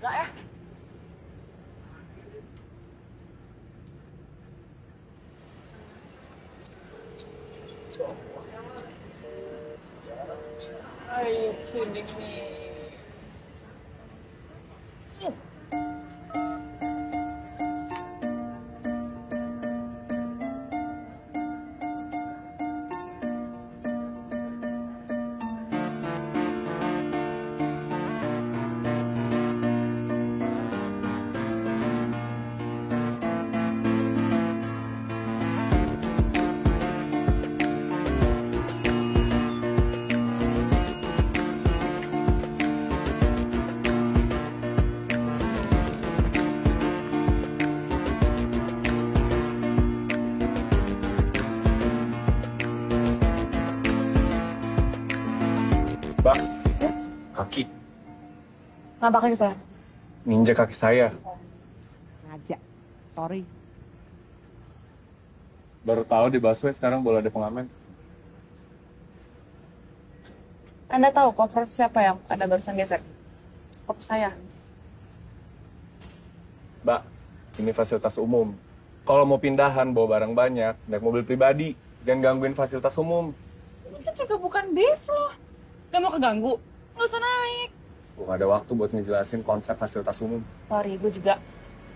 Enggak ya? Are you kidding me? Mbak, kaki. Kenapa kaki saya? Nginjek kaki saya. Ngajak. Sorry. Baru tahu di busway sekarang boleh ada pengamen. Anda tahu koper siapa yang Anda barusan gesek? Koper saya. Mbak, ini fasilitas umum. Kalau mau pindahan bawa barang banyak, naik mobil pribadi. Jangan gangguin fasilitas umum. Ini kan juga bukan bis loh. Gak mau keganggu? Nggak usah naik. Gue gak ada waktu buat ngejelasin konsep fasilitas umum. Sorry, gue juga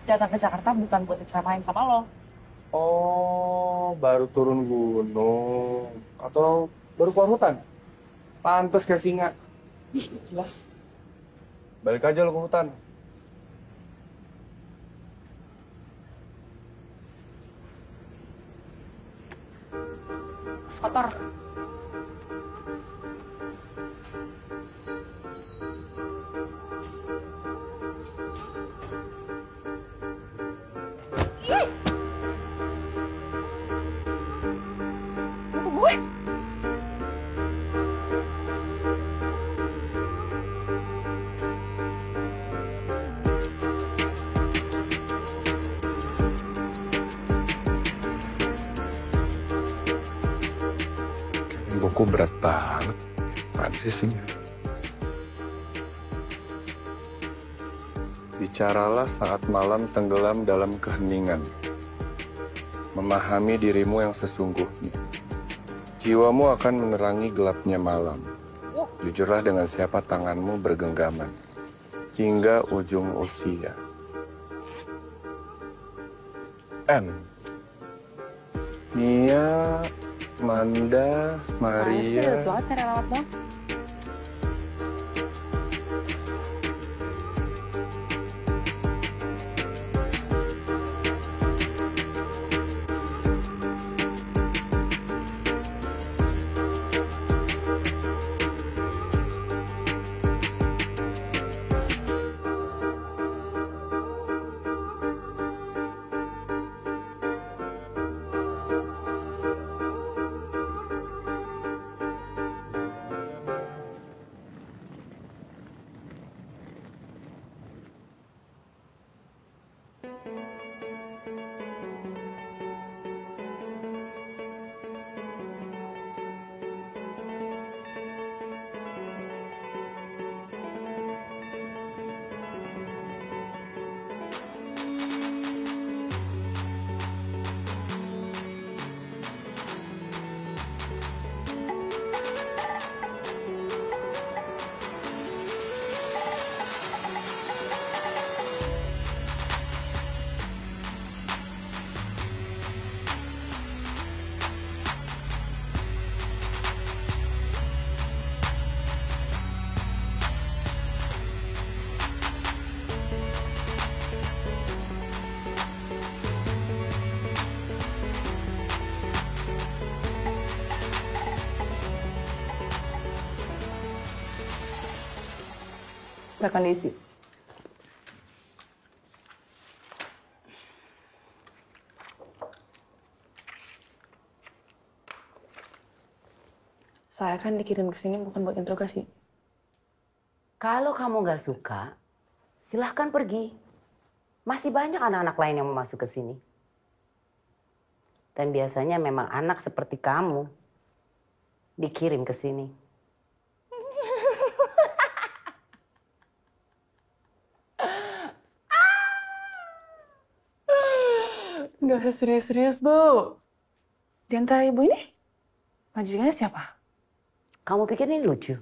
datang ke Jakarta bukan buat diceramain sama lo. Oh, baru turun gunung. Atau baru keluar hutan? Pantes kayak singa. Ih, jelas. Balik aja lo ke hutan. Kotor. Buku gue. Buku berat banget. Apaan sih isinya? Bicaralah saat malam tenggelam dalam keheningan. Memahami dirimu yang sesungguhnya. Jiwamu akan menerangi gelapnya malam. Jujurlah dengan siapa tanganmu bergenggaman. Hingga ujung usia. M. Nia, Manda, Maria. banget cara lewat dong. Kondisi. Saya kan dikirim ke sini bukan buat interogasi. Kalau kamu nggak suka, silahkan pergi. Masih banyak anak-anak lain yang mau masuk ke sini. Dan biasanya memang anak seperti kamu dikirim ke sini. Nggak usah serius-serius, Bu. Di antara ibu ini, majikannya siapa? Kamu pikir ini lucu?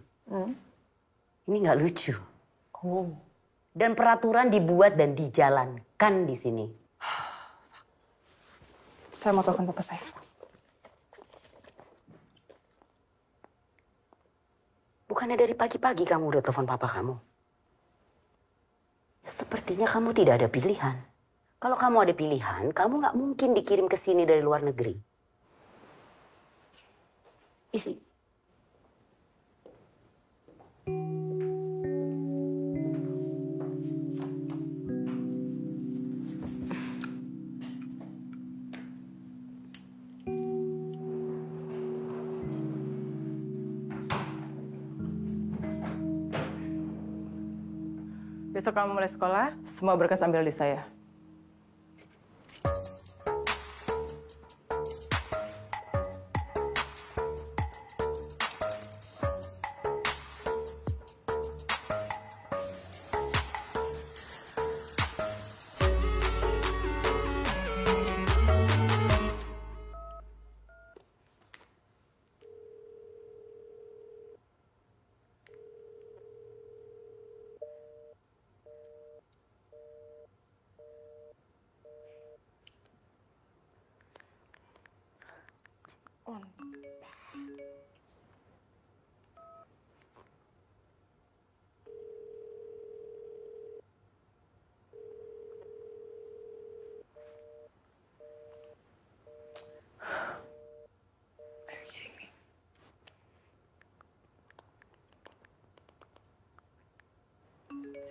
Ini nggak lucu. Oh. Dan peraturan dibuat dan dijalankan di sini. Saya mau telepon papa saya. Bukannya dari pagi-pagi kamu udah telepon papa kamu? Sepertinya kamu tidak ada pilihan. Kalau kamu ada pilihan, kamu nggak mungkin dikirim ke sini dari luar negeri. Isi. Besok kamu mulai sekolah, semua berkas ambil di saya.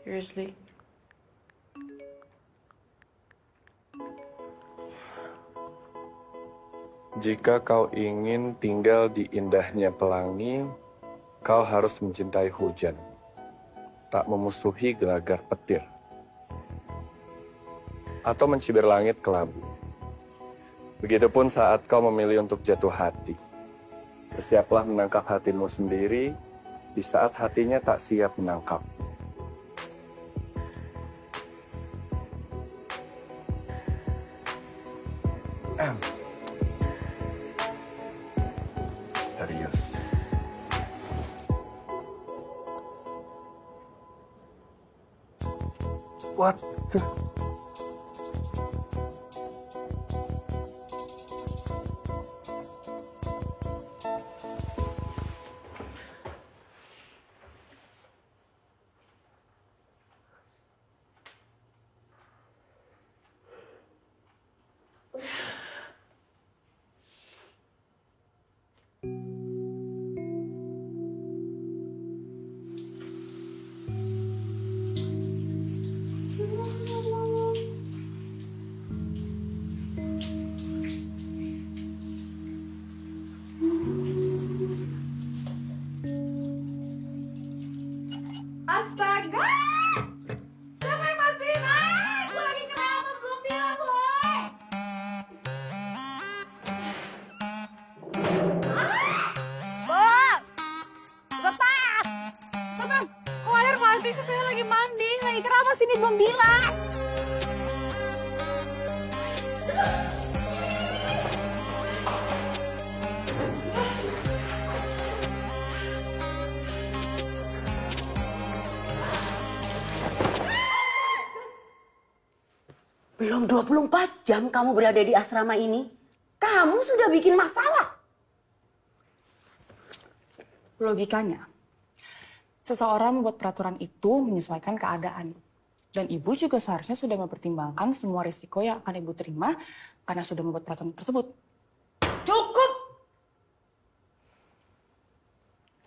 Seriously? Jika kau ingin tinggal di indahnya pelangi, kau harus mencintai hujan, tak memusuhi gelagar petir, atau mencibir langit kelabu. Begitupun saat kau memilih untuk jatuh hati. Bersiaplah menangkap hatimu sendiri di saat hatinya tak siap menangkap. Serius. What the... Astaga! Siapa yang matiin? Aku lagi keramas, belum bilang, boy! Lepas! Teman, kok air mati sih? Saya lagi mandi, lagi keramas ini belum bilas! Belum 24 jam kamu berada di asrama ini. Kamu sudah bikin masalah. Logikanya, seseorang membuat peraturan itu menyesuaikan keadaan. Dan ibu juga seharusnya sudah mempertimbangkan semua risiko yang akan ibu terima karena sudah membuat peraturan tersebut. Cukup!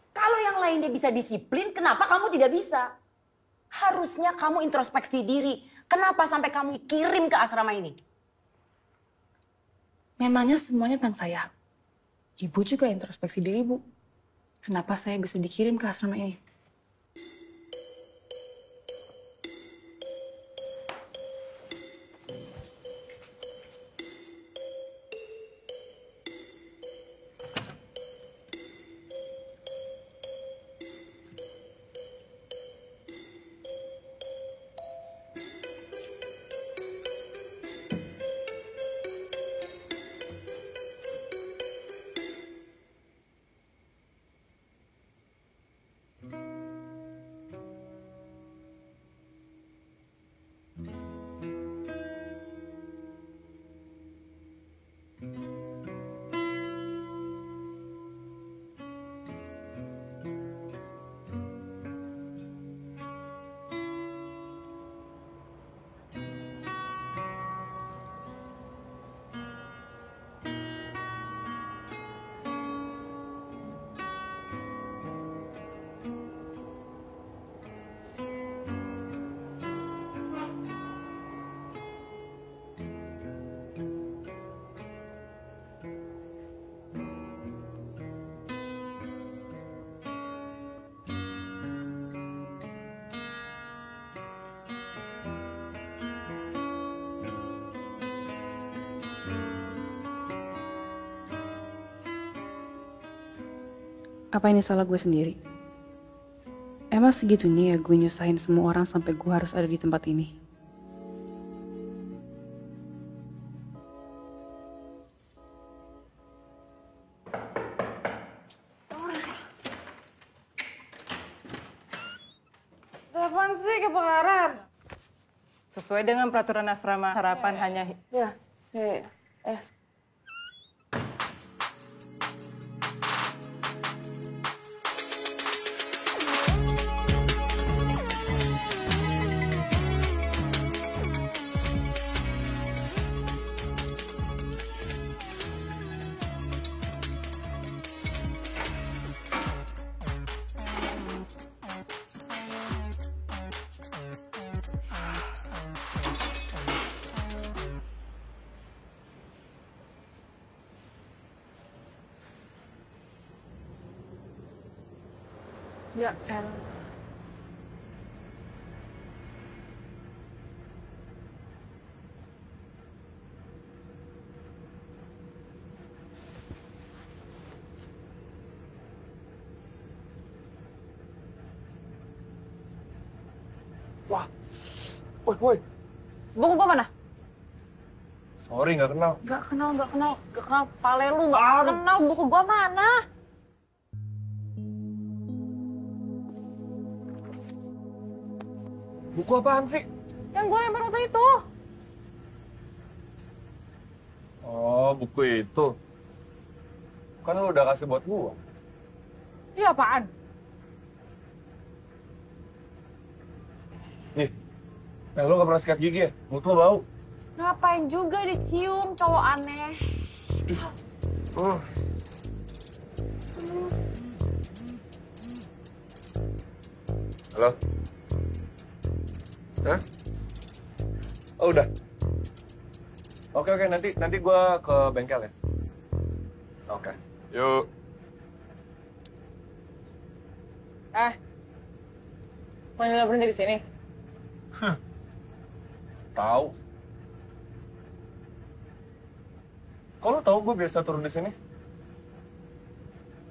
Kalau yang lainnya bisa disiplin, kenapa kamu tidak bisa? Harusnya kamu introspeksi diri. Kenapa sampai kamu kirim ke asrama ini? Memangnya semuanya tentang saya. Ibu juga introspeksi diri, Bu. Kenapa saya bisa dikirim ke asrama ini? Apa ini salah gue sendiri? Emang segitunya ya gue nyusahin semua orang sampai gue harus ada di tempat ini? Apaan sih kebakaran? Sesuai dengan peraturan asrama, sarapan hanya... Ya, ya El. Wah, woi. Buku gue mana? Sorry, nggak kenal. Gak kenal. Pale lu gak kenal. Buku gue mana? Buku apaan sih? Yang gue lempar waktu itu. Oh, buku itu. Kan lu udah kasih buat gua. Iya apaan? Nih, lu gak pernah sikat gigi ya? Mulut lu bau. Ngapain juga dicium, cowok aneh. Halo? Hah? Oh, udah. Oke, nanti gua ke bengkel ya. Oke. Yuk. Mau berhenti di sini? Tahu. Kok lu tahu gue biasa turun di sini?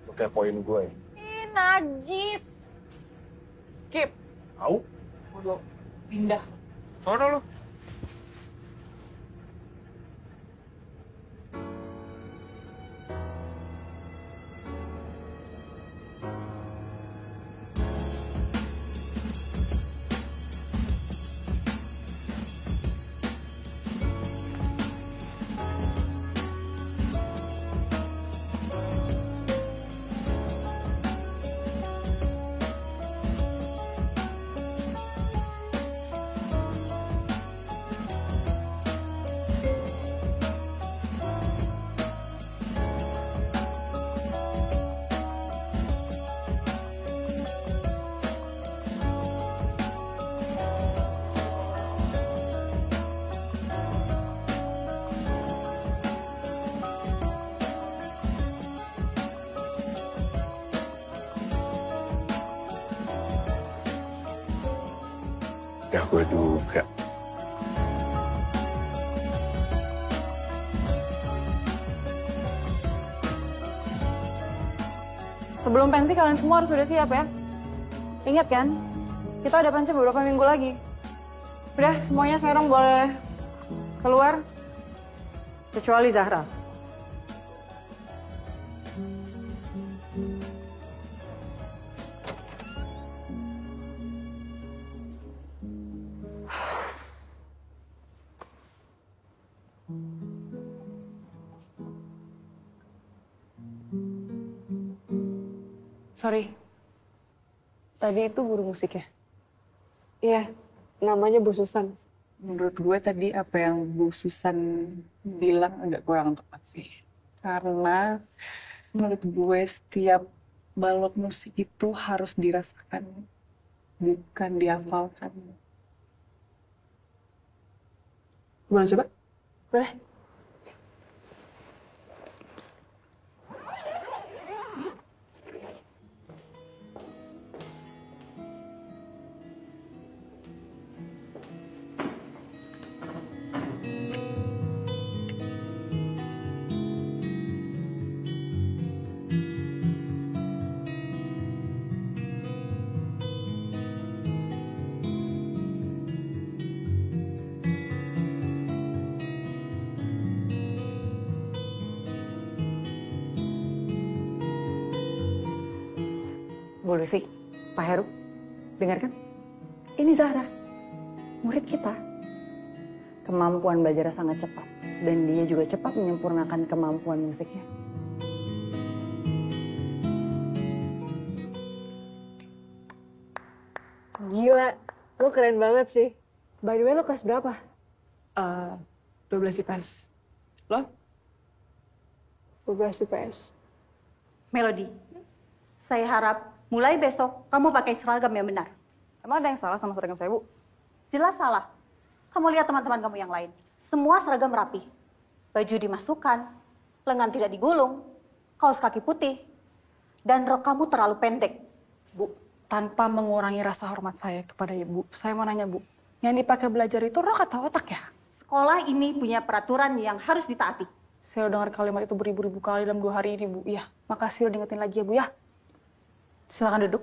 Lu kepoin gue ya? Ih, najis. Skip. Tahu? Udah pindah. Sono lu. Ya gue duga. Sebelum pensi kalian semua harus sudah siap ya. Ingat kan, kita ada pensi beberapa minggu lagi. Udah, semuanya sekarang boleh keluar. Kecuali Zahra. Sorry. Tadi itu guru musik ya? Iya, namanya Bu Susan. Menurut gue tadi apa yang Bu Susan bilang agak kurang tepat sih. Karena menurut gue setiap balok musik itu harus dirasakan, bukan dihafalkan. Gimana coba? Boleh? Bu Lucy, Pak Heru, dengarkan. Ini Zahra, murid kita. Kemampuan belajarnya sangat cepat. Dan dia juga cepat menyempurnakan kemampuan musiknya. Gila, lo keren banget sih. By the way, lo kelas berapa? 12 IPS. Lo? 12 IPS. Melody, saya harap mulai besok kamu pakai seragam yang benar. Emang ada yang salah sama seragam saya, Bu? Jelas salah. Kamu lihat teman-teman kamu yang lain. Semua seragam rapi. Baju dimasukkan, lengan tidak digulung, kaos kaki putih, dan rok kamu terlalu pendek. Bu, tanpa mengurangi rasa hormat saya kepada Ibu, saya mau nanya, Bu. Yang dipakai belajar itu rok atau otak ya? Sekolah ini punya peraturan yang harus ditaati. Saya udah dengar kalimat itu beribu-ribu kali dalam 2 hari ini, Bu. Iya, makasih udah diingetin lagi ya, Bu ya. Silakan duduk.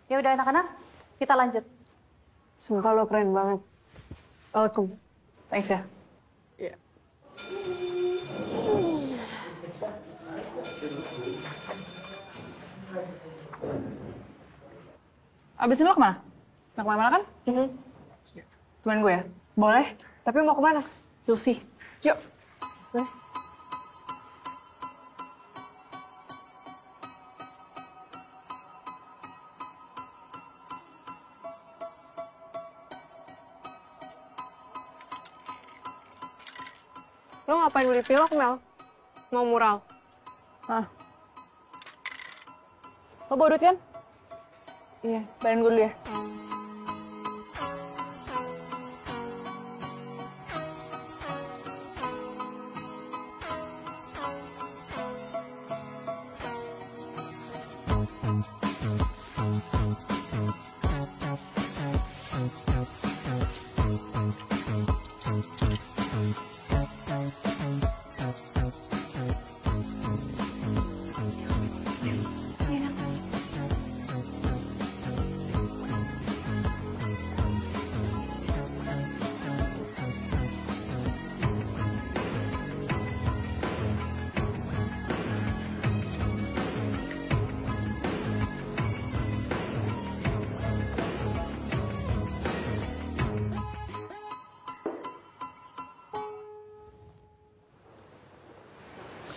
Ya udah anak-anak, kita lanjut. Sumpah lo keren banget. Welcome. Thanks ya. Iya. Abis ini lo kemana? Nak kemana-mana kan? Temen gue ya? Boleh? Tapi mau kemana? Chelsea. Yuk. Lo ngapain beli pilok, Mel? Mau mural? Ah. Lo bawa duit kan? Iya, bayarin gue dulu ya.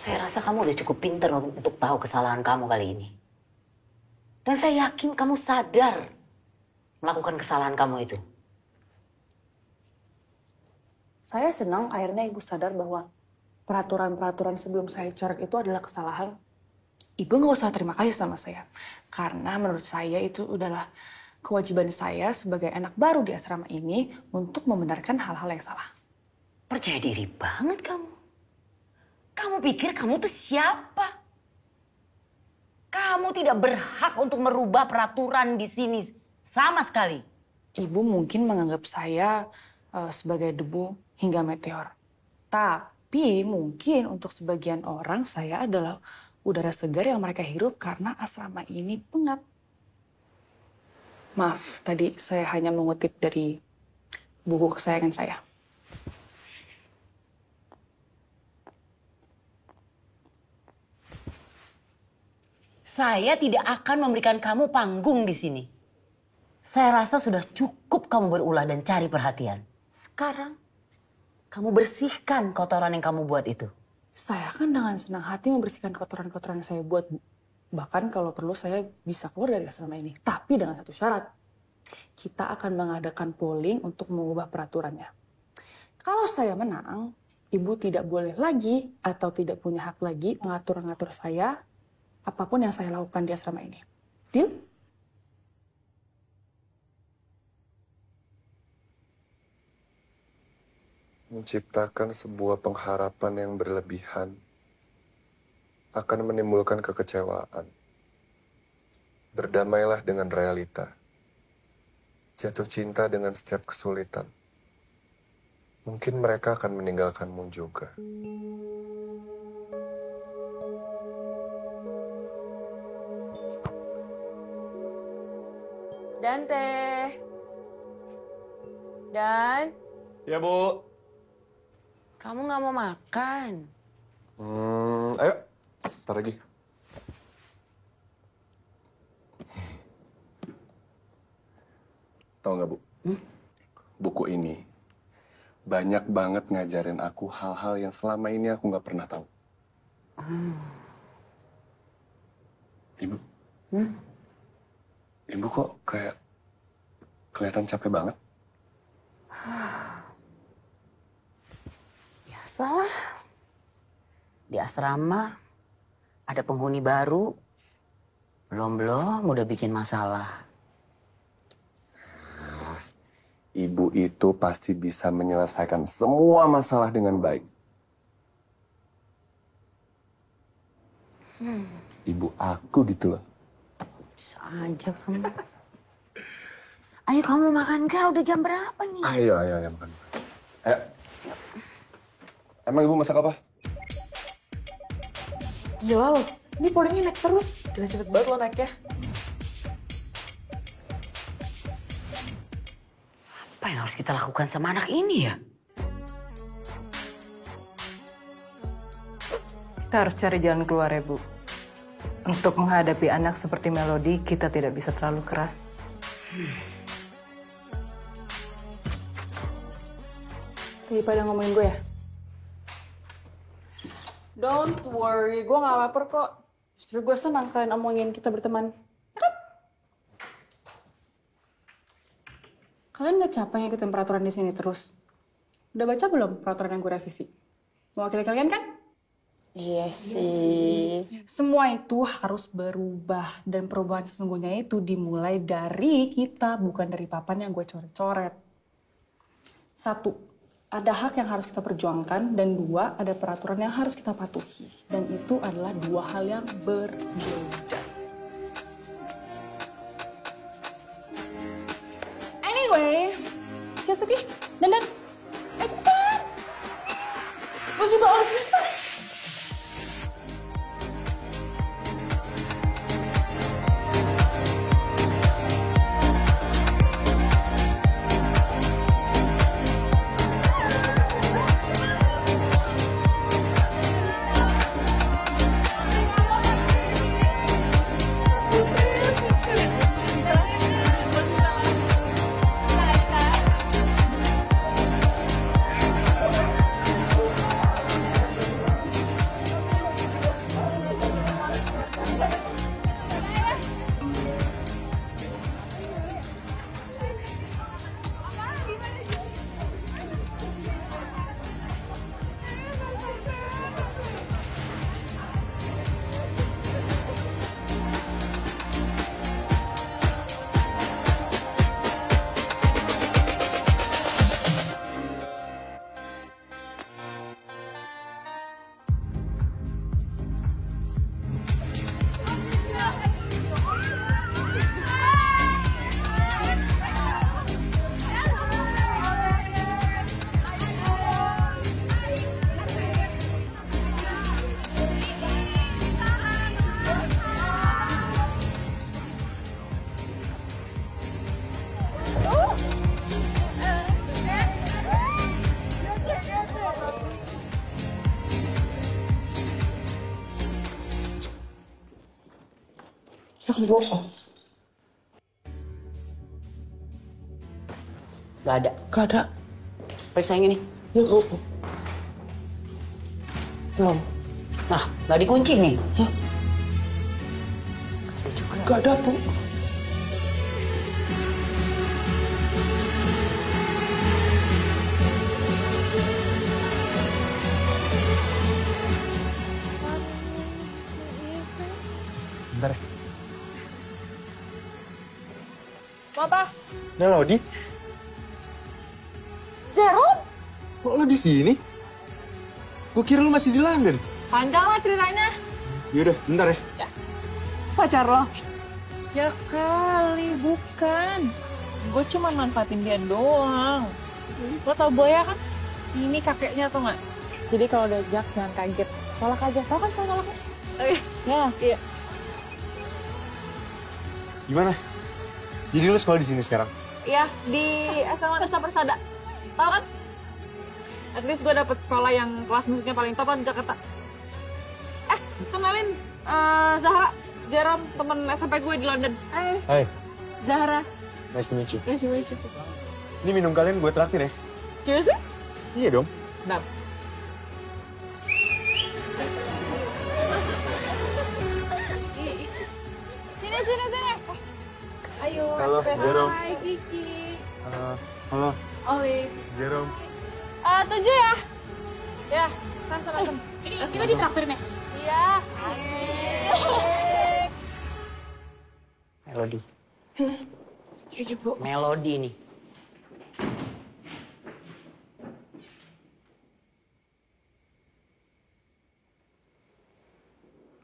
Saya rasa kamu udah cukup pinter untuk tahu kesalahan kamu kali ini. Dan saya yakin kamu sadar melakukan kesalahan kamu itu. Saya senang akhirnya Ibu sadar bahwa peraturan-peraturan sebelum saya coret itu adalah kesalahan. Ibu nggak usah terima kasih sama saya. Karena menurut saya itu adalah kewajiban saya sebagai anak baru di asrama ini untuk membenarkan hal-hal yang salah. Percaya diri banget kamu. Kamu pikir kamu tuh siapa? Kamu tidak berhak untuk merubah peraturan di sini sama sekali. Ibu mungkin menganggap saya sebagai debu hingga meteor. Tapi mungkin untuk sebagian orang saya adalah udara segar yang mereka hirup karena asrama ini pengap. Maaf, tadi saya hanya mengutip dari buku kesayangan saya. Saya tidak akan memberikan kamu panggung di sini. Saya rasa sudah cukup kamu berulah dan cari perhatian. Sekarang, kamu bersihkan kotoran yang kamu buat itu. Saya kan dengan senang hati membersihkan kotoran-kotoran yang saya buat, Bu. Bahkan kalau perlu saya bisa keluar dari asrama ini. Tapi dengan satu syarat. Kita akan mengadakan polling untuk mengubah peraturannya. Kalau saya menang, Ibu tidak boleh lagi atau tidak punya hak lagi mengatur-ngatur saya apapun yang saya lakukan di asrama ini. Deal? Menciptakan sebuah pengharapan yang berlebihan akan menimbulkan kekecewaan. Berdamailah dengan realita. Jatuh cinta dengan setiap kesulitan. Mungkin mereka akan meninggalkanmu juga. Dan teh. Dan. Ya, Bu. Kamu nggak mau makan? Ayo, sebentar lagi. Tahu nggak, Bu? Buku ini banyak banget ngajarin aku hal-hal yang selama ini aku nggak pernah tahu. Ibu? Ibu kok kayak kelihatan capek banget? Biasalah. Di asrama ada penghuni baru. Belum udah bikin masalah. Ibu itu pasti bisa menyelesaikan semua masalah dengan baik. Ibu aku gitu loh. Bisa aja kamu. Ayo kamu makan kah? Udah jam berapa nih? Ayo makan. Ayo. Emang ibu masak apa? Gila lo, ini polinya naik terus. Gila cepet banget lo naiknya. Apa yang harus kita lakukan sama anak ini ya? Kita harus cari jalan keluar ya, Bu. Untuk menghadapi anak seperti Melody, kita tidak bisa terlalu keras. Daripada ngomongin gue ya? Don't worry, gue gak lapar kok. Justru gue senang kalian omongin kita berteman. Ya kan? Kalian gak capek ngikutin peraturan di sini terus? Udah baca belum peraturan yang gue revisi? Mewakili kalian kan? Iya sih. Semua itu harus berubah. Dan perubahan sesungguhnya itu dimulai dari kita, bukan dari papan yang gue coret-coret. 1, ada hak yang harus kita perjuangkan. Dan 2, ada peraturan yang harus kita patuhi. Dan itu adalah 2 hal yang berbeda. Anyway, Yasuki, dandan. Cepetan. Gue juga harus bisa. Gak ada. Gak ada. Periksa yang ini. Belum. Nah, gak dikunci nih. Gak ada, Bu. Bentar ya. Apa? Melody? Jerome? Kok lo di sini? Gue kira lo masih di London. Panjang lah ceritanya. Yaudah, bentar ya. Pacar lo? Ya kali, bukan. Gue cuma manfaatin dia doang. Lo tau Boya kan? Ini kakeknya tuh nggak? Jadi kalau diajak jangan kaget. Tolak aja. Tau kan saya nolaknya? Ya, iya. Gimana? Jadi lo sekolah di sini sekarang? Iya, di SMA Nusa Persada. Tau kan? At least gue dapet sekolah yang kelas musiknya paling top lah di Jakarta. Kenalin, Zahra, Jerome, temen SMP gue di London. Hai, Zahra. nice to meet you. Nice to meet you. Ini minum kalian gue traktir ya? Seriously? Iya dong. Bentar. Sini. Ayo. Halo, Jerome. Hai, Kiki. Halo, Olive. Jerome. 7 ya? Ya, sana. Ini kita di traktir nih. Iya. Melodi. Iya, Bu. Melodi nih.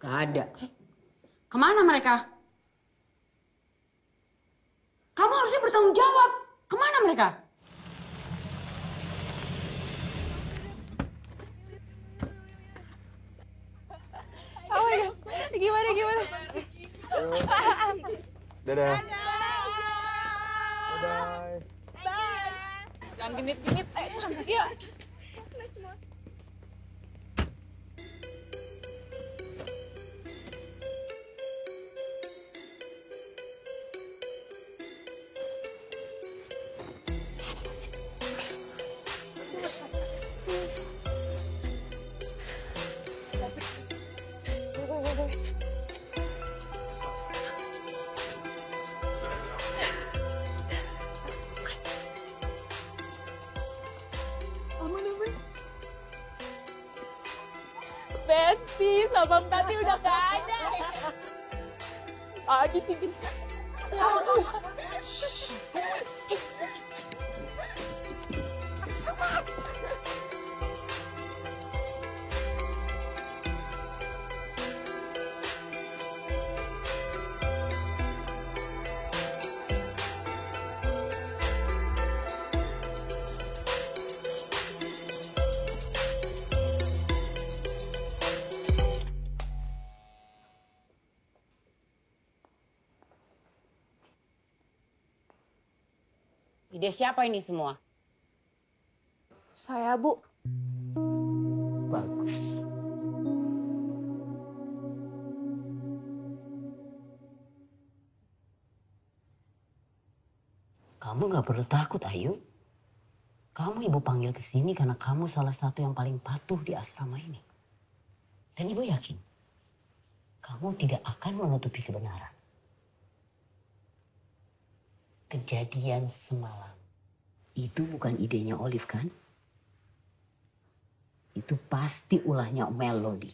Gak ada. Kemana mereka? Kamu harusnya bertanggung jawab. Kemana mereka? Oh my God. Gimana? Dadah. Jangan genit-genit. Ayo, cepetan. Yuk. Besti sama Tati udah gak ada. Di sini. Ide siapa ini semua? Saya, Bu. Bagus. Kamu gak perlu takut, Ayu. Kamu ibu panggil ke sini karena kamu salah satu yang paling patuh di asrama ini. Dan ibu yakin, kamu tidak akan menutupi kebenaran. Kejadian semalam, itu bukan idenya Olive kan? Itu pasti ulahnya Melody.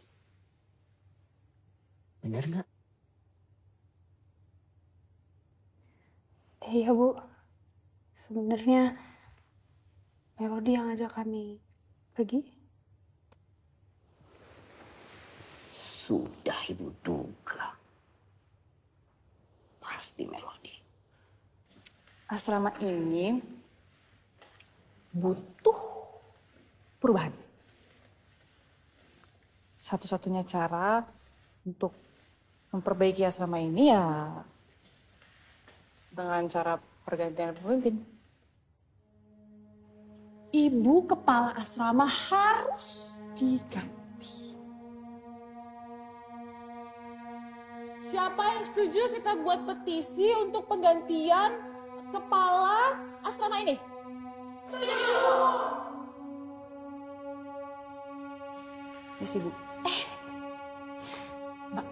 Bener nggak? Iya, Bu. Sebenarnya Melody yang ngajak kami pergi. Sudah ibu duga. Pasti Melody. Asrama ini butuh perubahan. Satu-satunya cara untuk memperbaiki asrama ini ya dengan cara pergantian pemimpin. Ibu kepala asrama harus diganti. Siapa yang setuju kita buat petisi untuk penggantian kepala asrama ini? Setuju. Yes, Ibu. Mbak.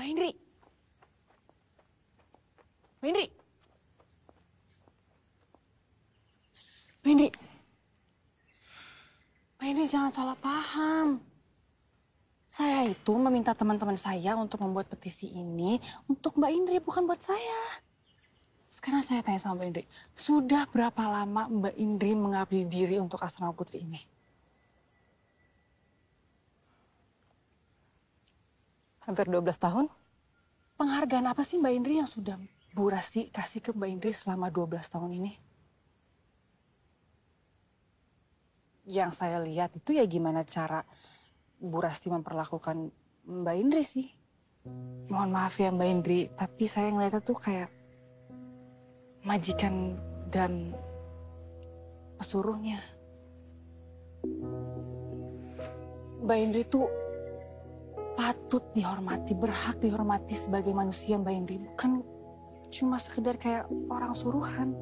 Mbak Indri. Mbak Indri. Mbak Indri. Mbak Indri jangan salah paham. Saya itu meminta teman-teman saya untuk membuat petisi ini untuk Mbak Indri, bukan buat saya. Sekarang saya tanya sama Mbak Indri, sudah berapa lama Mbak Indri mengabdi diri untuk asrama putri ini? Hampir 12 tahun. Penghargaan apa sih Mbak Indri yang sudah Bu Rasti kasih ke Mbak Indri selama 12 tahun ini? yang saya lihat itu ya gimana cara Bu Rasti memperlakukan Mbak Indri sih. Mohon maaf ya Mbak Indri, tapi saya ngeliatnya tuh kayak majikan dan pesuruhnya. Mbak Indri tuh patut dihormati, berhak dihormati sebagai manusia Mbak Indri. Bukan cuma sekedar kayak orang suruhan,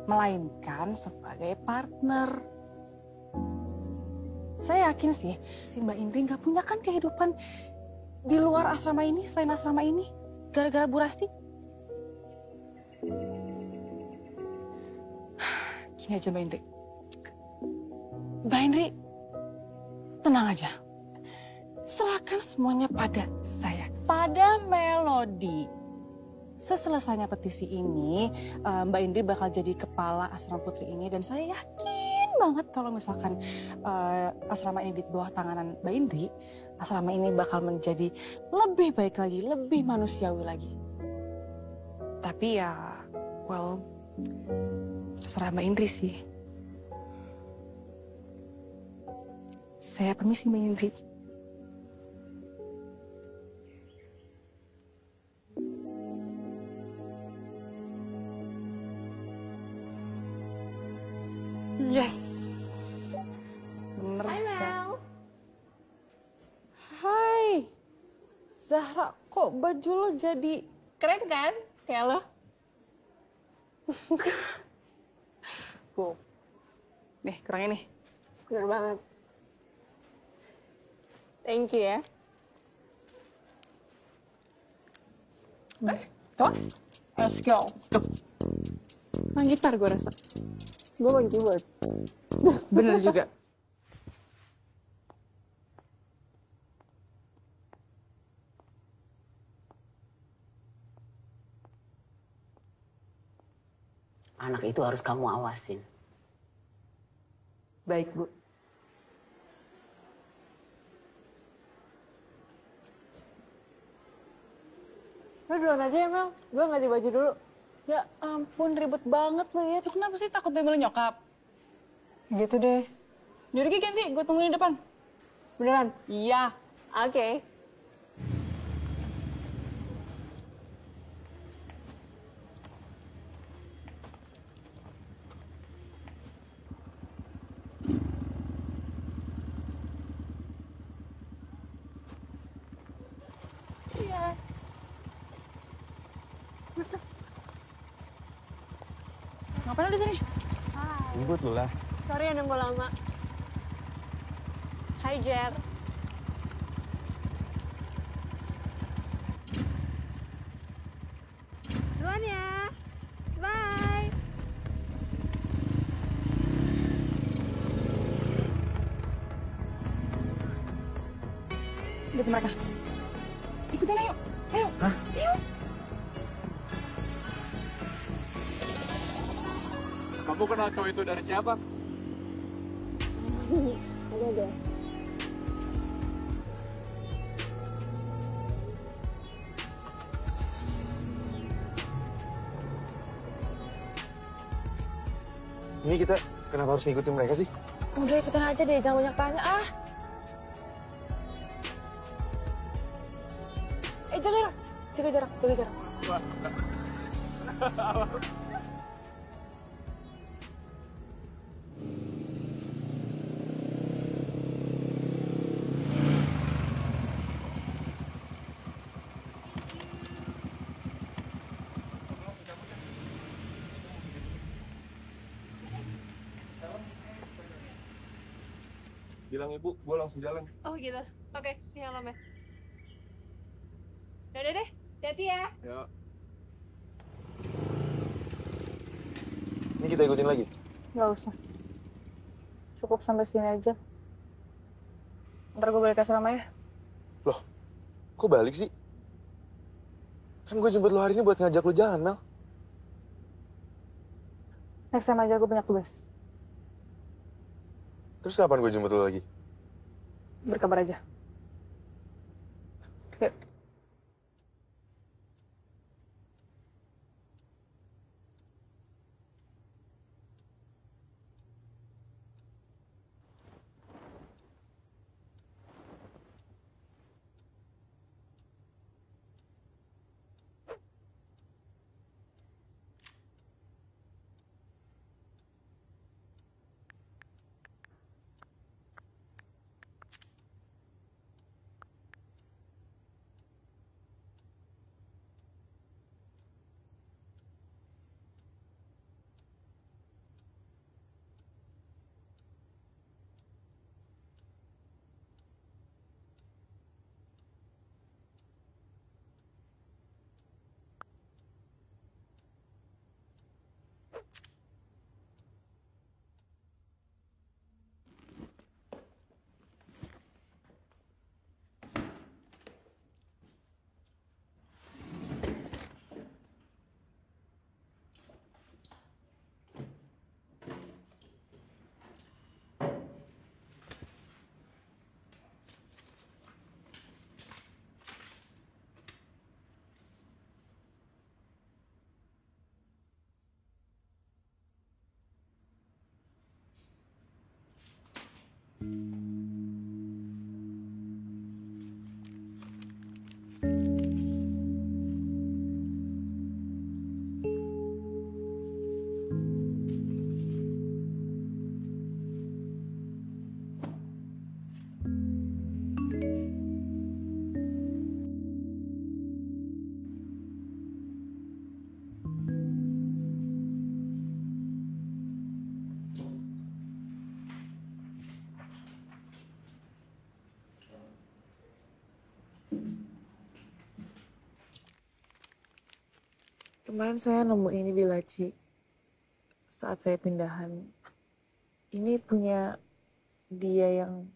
melainkan sebagai partner. Saya yakin sih, si Mbak Indri nggak punya kan kehidupan di luar asrama ini, selain asrama ini, gara-gara Bu Rasti. Gini aja Mbak Indri. Mbak Indri, tenang aja. Serahkan semuanya pada saya, pada Melody. Seselesainya petisi ini, Mbak Indri bakal jadi kepala asrama putri ini, dan saya yakin banget kalau misalkan asrama ini di bawah tanganan Mbak Indri, asrama ini bakal menjadi lebih baik lagi, lebih manusiawi lagi. Tapi ya, well, terserah Mbak Indri sih. Saya permisi Mbak Indri. Yes. Bener. Hai Mel. Hai. Zahra, kok baju lo jadi Keren kan? Kayak lo. Wow. Nih, kurang ini. Bener banget. Thank you ya. Terus? Let's go. Main gitar gue rasa. Gue main keyboard. Bener juga. Anak itu harus kamu awasin. Baik, Bu. Lo duluan aja ya Mel, gue ganti baju dulu. Ya ampun, ribet banget lo ya. Tuh kenapa sih takut diambil nyokap? Gitu deh. Yaudah Ki, ganti, gue tungguin di depan. Beneran? Iya. Oke. Iya. Ngapain lo di sini? Jemput lu lah. Sorry ya nunggu lama. Hai Jer. Duluan ya. Bye. Lihat mereka. Ikutin ayo. Ayo. Hah? Ayo. Kamu kenal cowok itu dari siapa? Ada deh. Ini kita kenapa harus ngikutin mereka sih? Udah ikutin aja deh, jangan banyak tanya ah. Jaga jarak, jaga jarak, jaga jarak. Bilang ibu, gue langsung jalan. Oh gitu, oke, ini helmnya. Dadah deh, hati-hati ya. Ya. Ini kita ikutin lagi. Gak usah. Cukup sampai sini aja. Ntar gue balik ke asrama ya. Loh, kok balik sih? Kan gue jemput lo hari ini buat ngajak lo jalan, Mel. Next time aja gue banyak tugas. Terus kapan gue jemput lo lagi? Berkabar aja. Yuk. Kemarin saya nemu ini di laci saat saya pindahan. Ini punya dia yang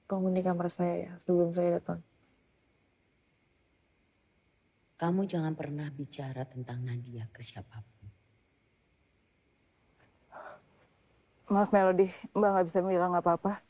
penghuni kamar saya ya, sebelum saya datang. Kamu jangan pernah bicara tentang Nadia ke siapapun. Maaf Melody, Mbak nggak bisa bilang apa-apa.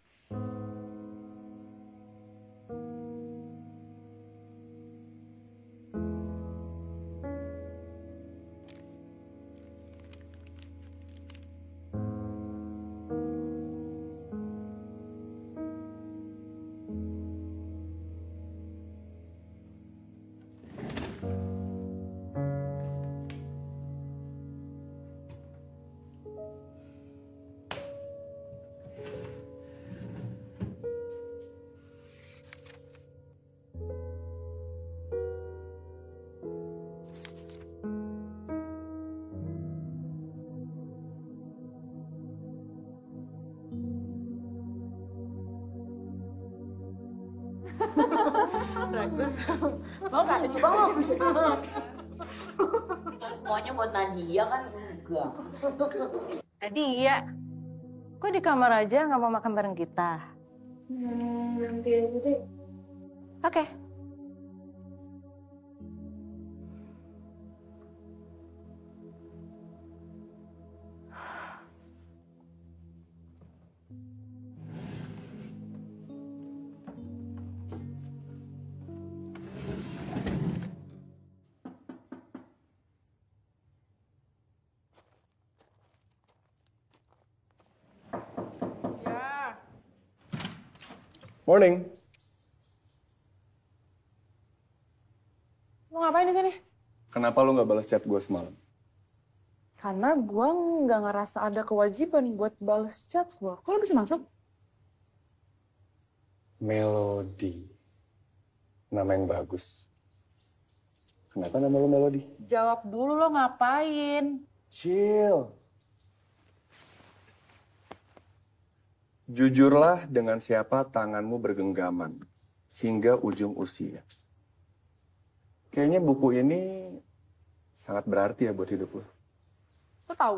Bagus. Mau nggak? Coba mau. Semuanya buat Nadia kan enggak. Nadia, kok di kamar aja nggak mau makan bareng kita? Nanti aja deh. Oke. Morning. Lo ngapain di sini? Kenapa lu nggak balas chat gue semalam? Karena gue nggak ngerasa ada kewajiban buat balas chat gue. Kok lo bisa masuk? Melody. Nama yang bagus. Kenapa nama lu Melody? Jawab dulu lo ngapain? Chill. Jujurlah dengan siapa tanganmu bergenggaman hingga ujung usia. Kayaknya buku ini sangat berarti ya buat hidup lo. Lo tahu?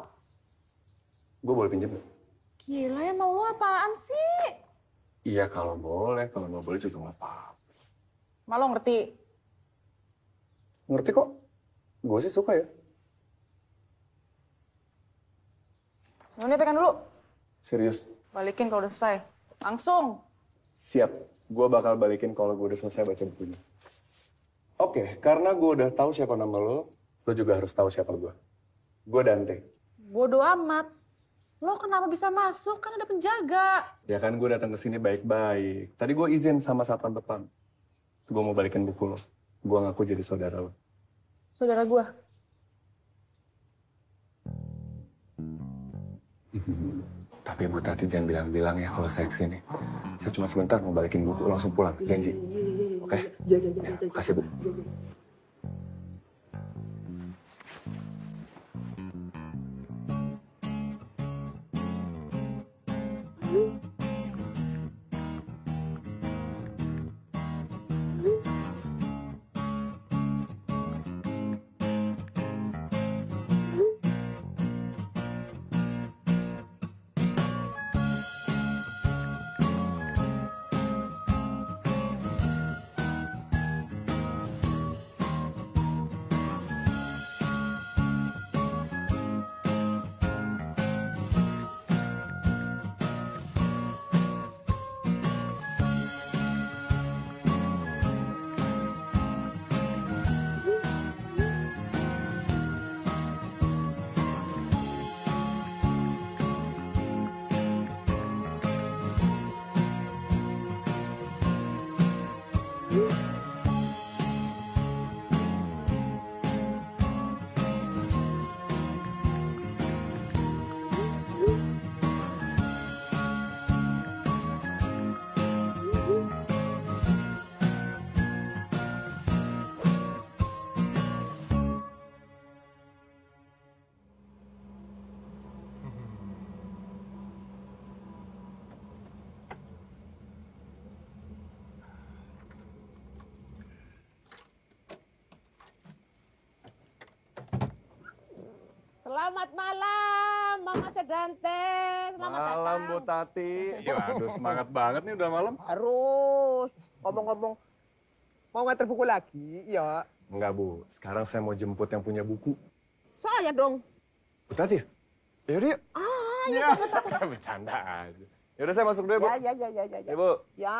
Gue boleh pinjem nggak? Gila ya, mau lo apaan sih? Iya kalau boleh. Kalau nggak boleh juga nggak apa-apa. Malah ngerti. Ngerti kok. Gue sih suka ya. Lo nih pegang dulu. Serius. Balikin kalau udah selesai. Langsung. Siap. Gue bakal balikin kalau gue udah selesai baca bukunya. Oke, karena gue udah tahu siapa nama lo juga harus tahu siapa gue. Gue Dante. Bodoh amat. Lo kenapa bisa masuk? Kan ada penjaga. Ya kan gue datang ke sini baik-baik. Tadi gue izin sama satpam depan. Gue mau balikin buku lo. Gue ngaku jadi saudara lo. Saudara gue. Tapi Bu Tati jangan bilang-bilang ya kalau saya kesini. Saya cuma sebentar mau balikin buku, langsung pulang. Janji. Oke? Ya, kasih Bu. Selamat malam, Mama Sedante. Selamat Malam, datang. Bu Tati. Ya, aduh semangat banget nih udah malam. Harus. Ngomong-ngomong, mau nganter buku lagi? Ya. Enggak, Bu. Sekarang saya mau jemput yang punya buku. Saya dong. Bu Tati ya? Yaudah yuk. Ya. Bercanda aja. Yaudah saya masuk dulu, Bu. Ya. Ya, Bu. Ya,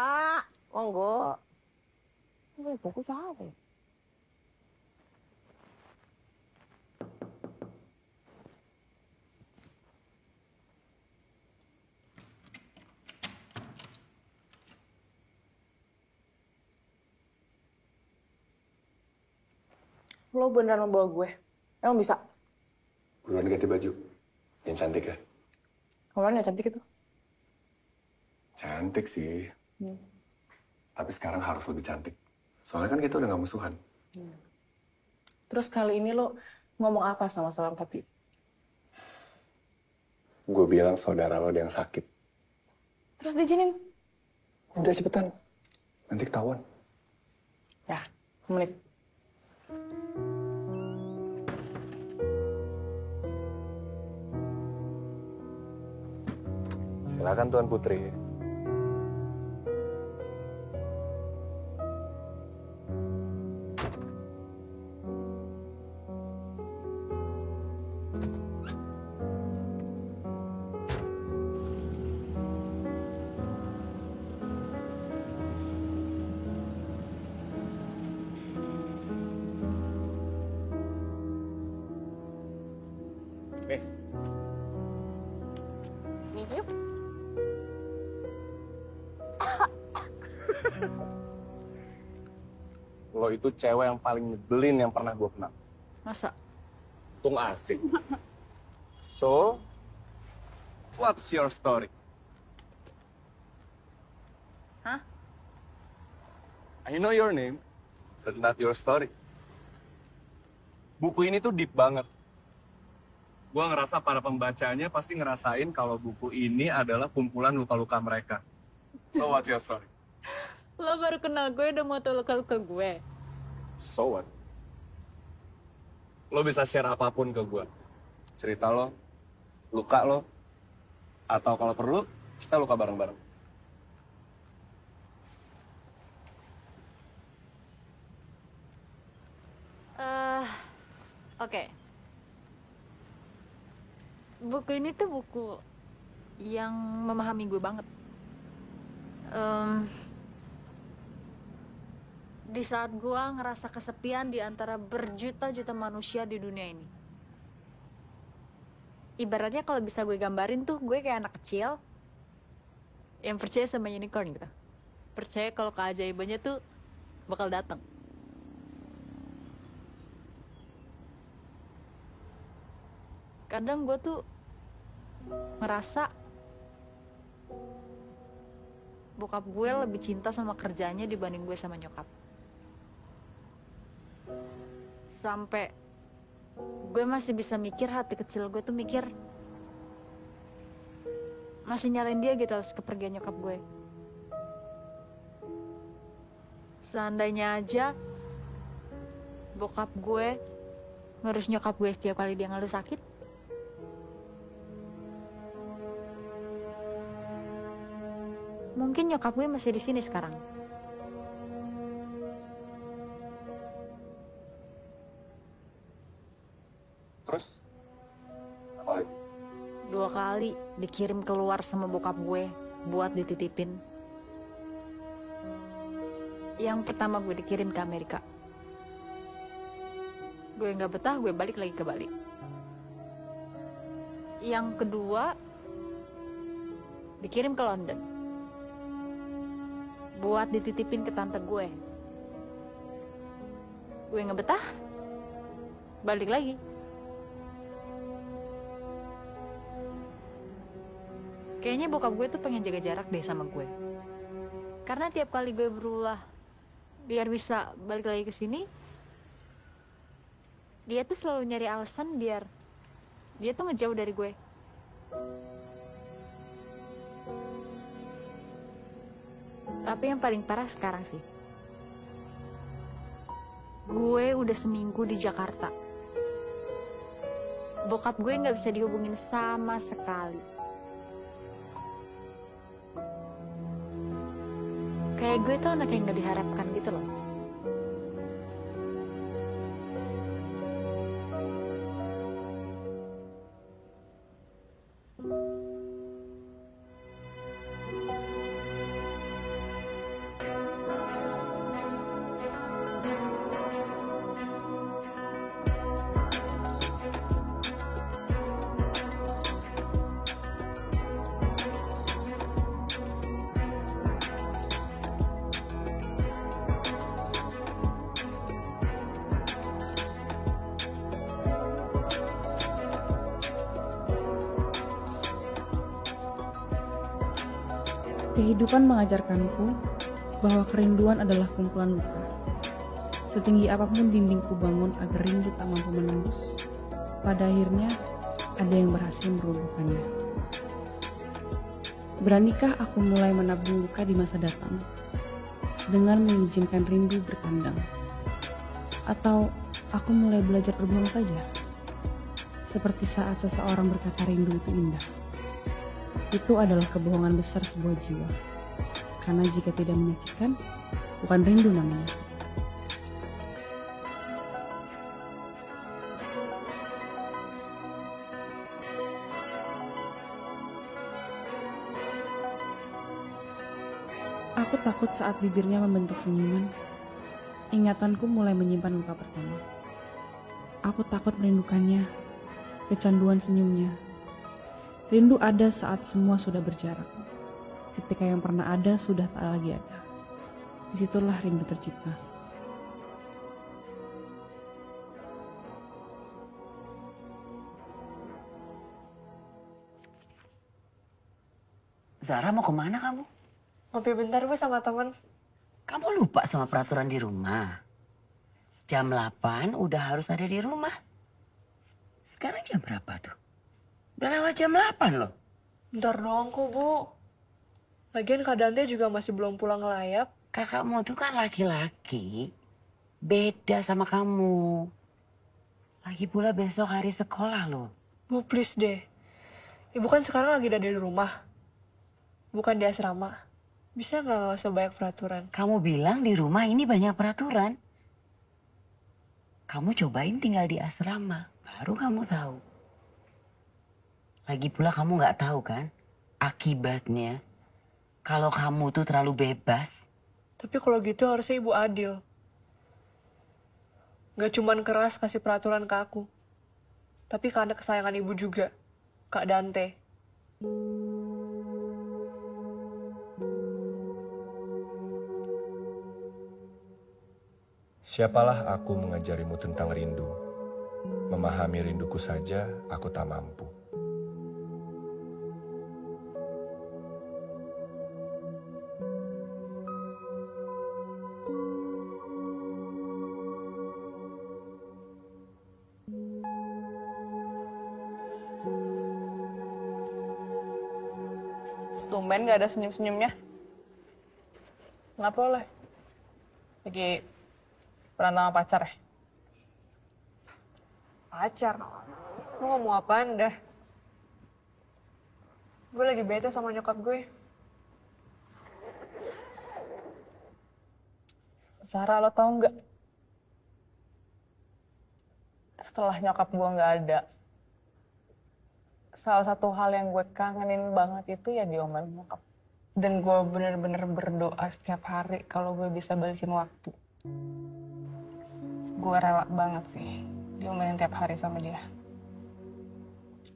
monggo. Ini buku saya. Lo beneran membawa gue? Emang bisa? Buruan ganti baju. Yang cantik ya? Kemarin gak cantik itu. Cantik sih. Tapi sekarang harus lebih cantik. Soalnya kan kita udah gak musuhan. Terus kali ini lo ngomong apa sama Salam Tati? Gue bilang saudara lo ada yang sakit. Terus diizinin? Udah cepetan. Nanti ketahuan. Ya, menit. Silakan Tuan Putri. Nih. Nih, yuk. Lo itu cewek yang paling nyebelin yang pernah gue kenal. Masa? Tung asik. So, what's your story? Hah? I know your name, but not your story. Buku ini tuh deep banget. Gue ngerasa para pembacanya pasti ngerasain kalau buku ini adalah kumpulan luka-luka mereka. So, what's your story? Lo baru kenal gue udah mau tau luka-luka gue. So what? Lo bisa share apapun ke gue. Cerita lo, luka lo, atau kalau perlu, kita luka bareng-bareng. Oke. Buku ini tuh buku yang memahami gue banget. Di saat gue ngerasa kesepian di antara berjuta-juta manusia di dunia ini. Ibaratnya kalau bisa gue gambarin tuh gue kayak anak kecil yang percaya sama unicorn gitu. Percaya kalau keajaibannya tuh bakal datang. Kadang gue tuh ngerasa bokap gue lebih cinta sama kerjanya dibanding gue sama nyokap. Sampai gue masih bisa mikir, hati kecil gue tuh mikir masih nyalain dia gitu harus kepergian nyokap gue. Seandainya aja bokap gue ngurus nyokap gue setiap kali dia ngeluh sakit, mungkin nyokap gue masih di sini sekarang. Terus? Apa lagi? 2 kali dikirim keluar sama bokap gue buat dititipin. Yang pertama gue dikirim ke Amerika. Gue nggak betah, gue balik lagi ke Bali. Yang kedua dikirim ke London buat dititipin ke tante gue gue nggak betah, balik lagi. Kayaknya bokap gue tuh pengen jaga jarak deh sama gue. Karena tiap kali gue berulah biar bisa balik lagi ke sini, dia tuh selalu nyari alasan biar dia tuh ngejauh dari gue. Tapi yang paling parah sekarang sih, gue udah seminggu di Jakarta. Bokap gue nggak bisa dihubungin sama sekali. Kayak gue tuh anak yang nggak diharapkan gitu loh. Kehidupan mengajarkanku bahwa kerinduan adalah kumpulan luka. Setinggi apapun dinding ku bangun agar rindu tak mampu menembus, pada akhirnya ada yang berhasil meruntuhkannya. Beranikah aku mulai menabung luka di masa datang dengan mengizinkan rindu berkandang? Atau aku mulai belajar berbohong saja? Seperti saat seseorang berkata rindu itu indah. Itu adalah kebohongan besar sebuah jiwa. Karena jika tidak menyakitkan, bukan rindu namanya. Aku takut saat bibirnya membentuk senyuman. Ingatanku mulai menyimpan luka pertama. Aku takut merindukannya, kecanduan senyumnya. Rindu ada saat semua sudah berjarak. Ketika yang pernah ada sudah tak lagi ada. Disitulah rindu tercipta. Zara mau kemana kamu? Ngopi bentar Bu sama temen. Kamu lupa sama peraturan di rumah. Jam 8 udah harus ada di rumah. Sekarang jam berapa tuh? Udah lewat jam 8 loh. Bentar doang kok Bu. Lagian Kak Dante juga masih belum pulang ngelayap. Kakakmu tuh kan laki-laki. Beda sama kamu. Lagi pula besok hari sekolah loh. Bu please deh. Ibu kan sekarang lagi ada di rumah. Bukan di asrama. Bisa nggak usah banyak peraturan? Kamu bilang di rumah ini banyak peraturan. Kamu cobain tinggal di asrama. Baru kamu tahu. Lagi pula kamu nggak tahu kan akibatnya kalau kamu tuh terlalu bebas. Tapi kalau gitu harusnya Ibu adil. Gak cuman keras kasih peraturan ke aku. Tapi ke anak kesayangan Ibu juga. Kak Dante. Siapalah aku mengajarimu tentang rindu. Memahami rinduku saja aku tak mampu. Tumben gak ada senyum-senyumnya. Kenapa oleh? Lagi berantem sama pacar ya? Pacar. Lu ngomong apaan dah? Gue lagi bete sama nyokap gue. Sarah, lo tau nggak? Setelah nyokap gue nggak ada, salah satu hal yang gue kangenin banget itu ya diomelin nyokap. Dan gue bener-bener berdoa setiap hari kalau gue bisa balikin waktu. Gue rela banget sih diomelin tiap hari sama dia.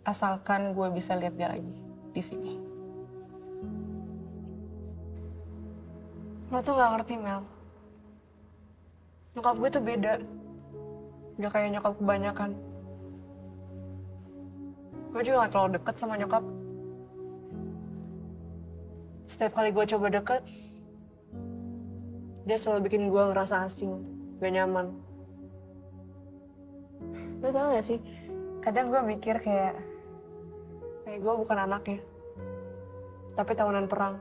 Asalkan gue bisa lihat dia lagi di sini. Lo tuh gak ngerti, Mel. Nyokap gue tuh beda. Udah kayak nyokap kebanyakan. Gue juga gak terlalu deket sama nyokap. Setiap kali gue coba deket, dia selalu bikin gue ngerasa asing, gak nyaman. Lo tau gak sih, kadang gue mikir kayak gue bukan anaknya, tapi tahunan perang.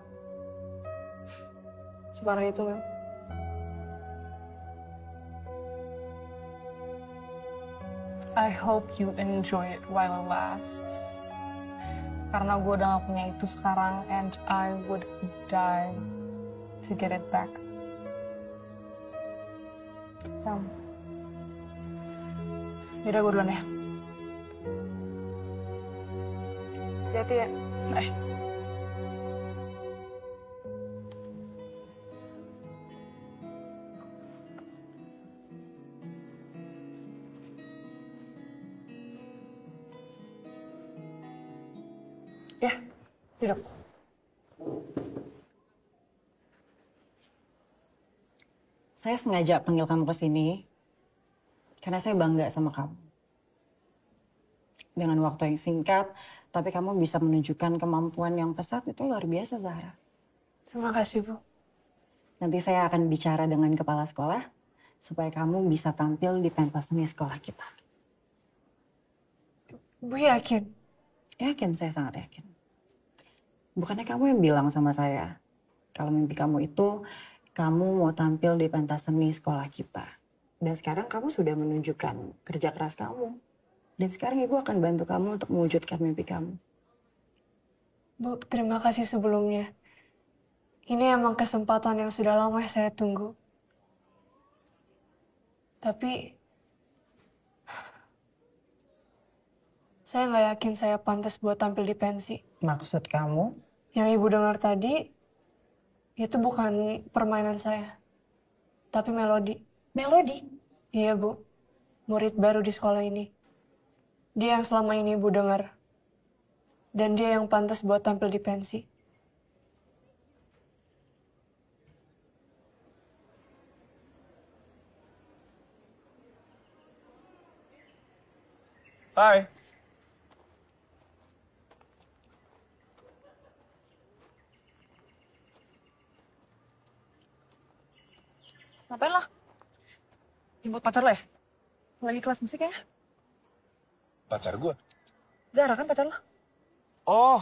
Separah itu, Mel. I hope you enjoy it while it lasts. Karena gue udah gak punya itu sekarang, and I would die to get it back. Yaudah gue duluan ya. Hati-hati ya. Ya, duduk. Saya sengaja panggil kamu ke sini karena saya bangga sama kamu. Dengan waktu yang singkat, tapi kamu bisa menunjukkan kemampuan yang pesat, itu luar biasa, Zahra. Terima kasih, Bu. Nanti saya akan bicara dengan kepala sekolah supaya kamu bisa tampil di pentas seni sekolah kita. Bu yakin? Yakin, saya sangat yakin. Bukannya kamu yang bilang sama saya, kalau mimpi kamu itu, kamu mau tampil di pentas seni sekolah kita. Dan sekarang kamu sudah menunjukkan kerja keras kamu. Dan sekarang Ibu akan bantu kamu untuk mewujudkan mimpi kamu. Bu, terima kasih sebelumnya. Ini emang kesempatan yang sudah lama saya tunggu. Tapi saya nggak yakin saya pantas buat tampil di pensi. Maksud kamu? Yang Ibu dengar tadi, itu bukan permainan saya, tapi melodi. Melodi? Iya, Bu. Murid baru di sekolah ini. Dia yang selama ini Ibu dengar. Dan dia yang pantas buat tampil di pensi. Hai. Ngapain lah? Jemput pacar lo ya? Lagi kelas musik ya? Pacar gue? Zara kan pacar lo? Oh,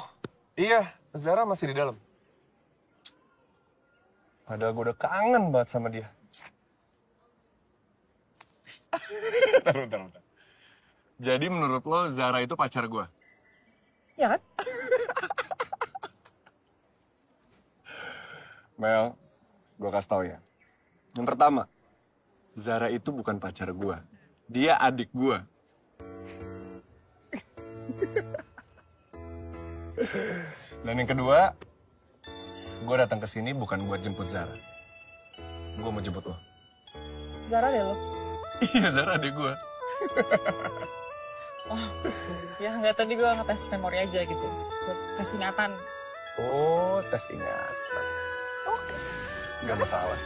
iya. Zara masih di dalam. Padahal gue udah kangen banget sama dia. Bentar. Jadi menurut lo Zara itu pacar gue? Ya kan? Mel, gue kasih tau ya. Yang pertama, Zara itu bukan pacar gue. Dia adik gue. Dan yang kedua, gue datang ke sini bukan buat jemput Zara. Gue mau jemput lo. Zara deh lo? Iya, Zara adik gue. Oh, ya nggak, tadi gue ngetes memori aja gitu. Tes ingatan. Oh, tes ingatan. Oke. Gak masalah.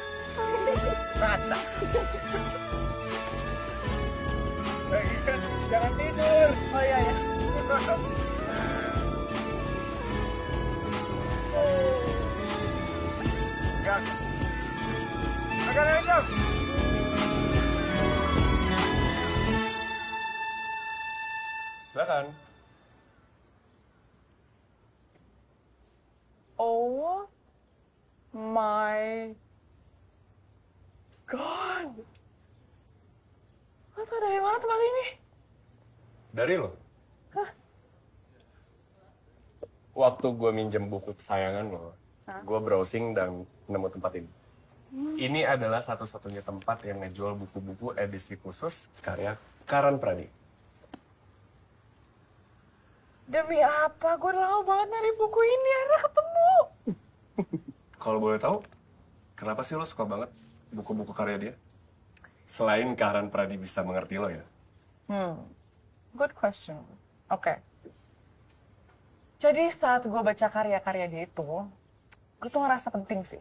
Rata. Jangan tidur. Oh iya ya. Makan aja. Silakan. Oh my God. Lo tau dari mana tempat ini? Dari lo? Hah? Waktu gue minjem buku kesayangan lo, gue browsing dan nemu tempat ini. Ini adalah satu-satunya tempat yang ngejual buku-buku edisi khusus karya Karan Pradi. Demi apa? Gue udah lama banget nyari buku ini, akhirnya ketemu. Kalau boleh tahu, kenapa sih lo suka banget buku-buku karya dia? Selain Karan Pradi bisa mengerti lo ya? Good question. Oke. Jadi saat gue baca karya-karya dia itu, gue tuh ngerasa penting sih.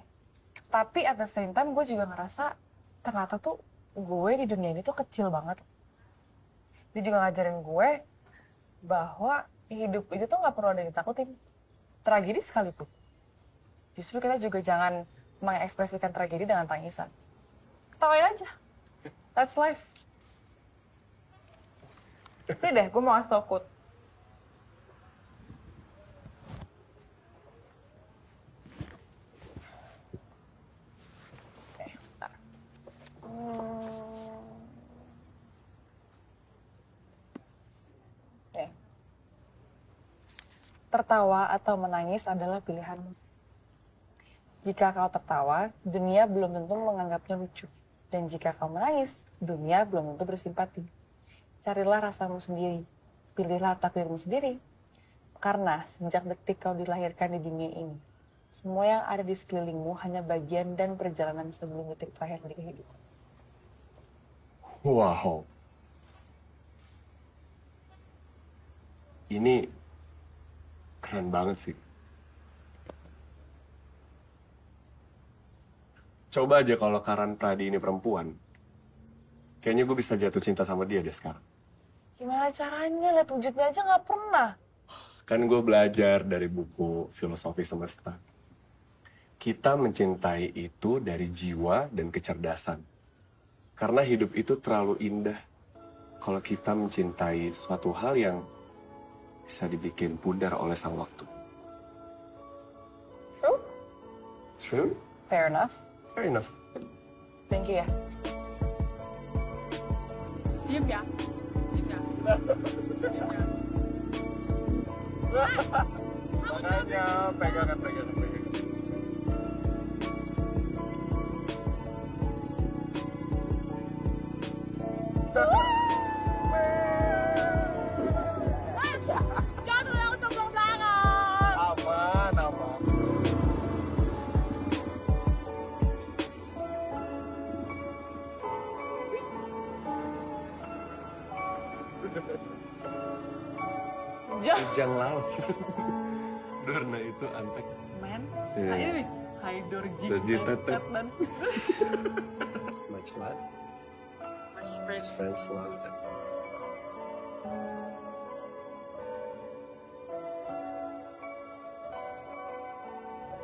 Tapi at the same time gue juga ngerasa ternyata tuh gue di dunia ini tuh kecil banget. Dia juga ngajarin gue bahwa hidup itu tuh nggak perlu ada yang ditakutin. Tragedi sekalipun. Justru kita juga jangan mengekspresikan tragedi dengan tangisan. Ketawain aja. That's life. Sini deh, gue mau ngasih tau quote. Oke, bentar. Oke. Tertawa atau menangis adalah pilihanmu. Jika kau tertawa, dunia belum tentu menganggapnya lucu. Dan jika kau menangis, dunia belum tentu bersimpati. Carilah rasamu sendiri. Pilihlah takdirmu sendiri. Karena sejak detik kau dilahirkan di dunia ini, semua yang ada di sekelilingmu hanya bagian dan perjalanan sebelum detik terakhir di kehidupan. Wow. Ini keren banget sih. Coba aja kalau Karan Pradi ini perempuan, kayaknya gue bisa jatuh cinta sama dia deh sekarang. Gimana caranya? Lihat wujudnya aja nggak pernah. Kan gue belajar dari buku Filosofi Semesta. Kita mencintai itu dari jiwa dan kecerdasan. Karena hidup itu terlalu indah kalau kita mencintai suatu hal yang bisa dibikin pudar oleh sang waktu. True? True? Fair enough. Fair enough. Thank you ya. Diam ya. Makanya pegangan. Jatuh yang untuk belakang. Aman. Ujang laut. Dorna itu antek. Men, Iya. ini Haidor Dorji tetep. dan Much love. Fresh Prince. Friends love.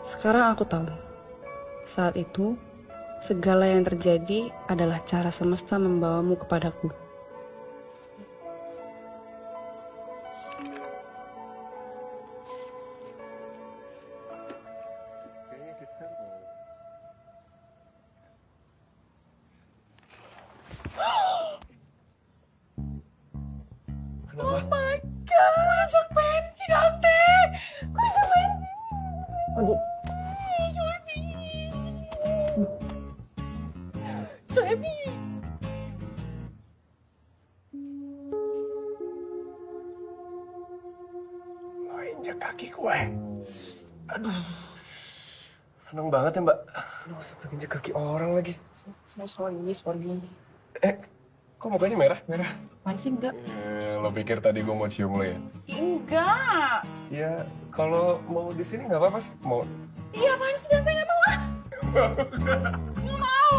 Sekarang aku tahu, saat itu segala yang terjadi adalah cara semesta membawamu kepadaku. Kayaknya kita mau... Kenapa? Oh my god, ajak pensi Dante. Kok ajak pensi? Aduh. Shuebi. Lo injak kaki gue. Aduh. Seneng banget ya, Mbak. Lo sampai injak kaki orang lagi. Sorry. Kok mukanya merah? Apaan sih enggak? Lo pikir tadi gue mau cium lo ya? Enggak. Ya, kalau mau di sini nggak apa-apa sih. Mau? Iya, apaan sih Dante? Nggak mau ah. Nggak mau.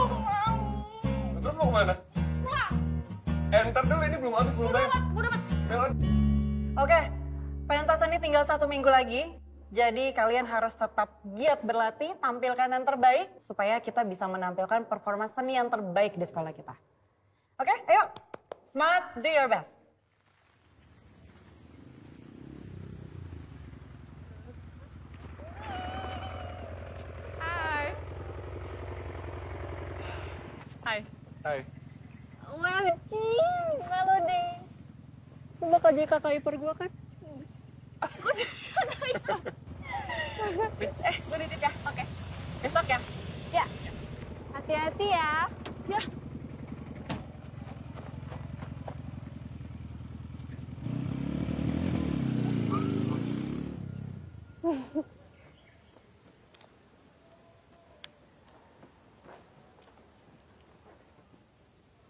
Terus mau kemana? Pulang. Ntar dulu, ini belum habis, belum bayar. Udah, Melon. Oke, pentas ini tinggal 1 minggu lagi. Jadi kalian harus tetap giat berlatih, tampilkan yang terbaik supaya kita bisa menampilkan performa seni yang terbaik di sekolah kita. Oke, ayo. Semangat, do your best. Hai. Wajib, Melody. Lu bakal jadi kakak ipar gue kan? Gue jadi kakak ipar. Gue nitip ya, oke. Besok ya? Ya. Hati-hati ya. Ya.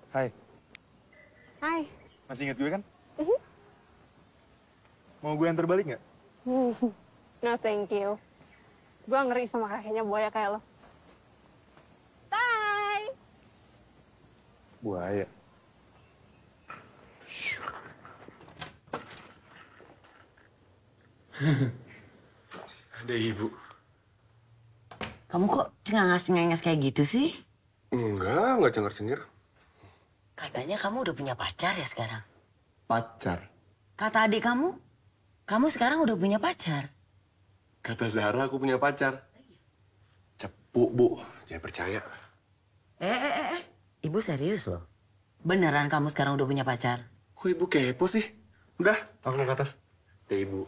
Hai, Hai. masih inget gue kan? Mau gue yang terbalik nggak? No thank you. Gue ngeri sama kakeknya buaya kayak lo. Bye. Buaya. Ada ibu. Kamu kok cengangas-cengenges kayak gitu sih? Enggak cengar-cengir. Katanya kamu udah punya pacar ya sekarang? Pacar. Kata adik kamu sekarang udah punya pacar. Kata Zara aku punya pacar. Cepu, Bu. Jangan percaya. Ibu serius loh. Beneran kamu sekarang udah punya pacar? Kok ibu kepo sih? Udah, aku mau ke atas. Deh, ibu.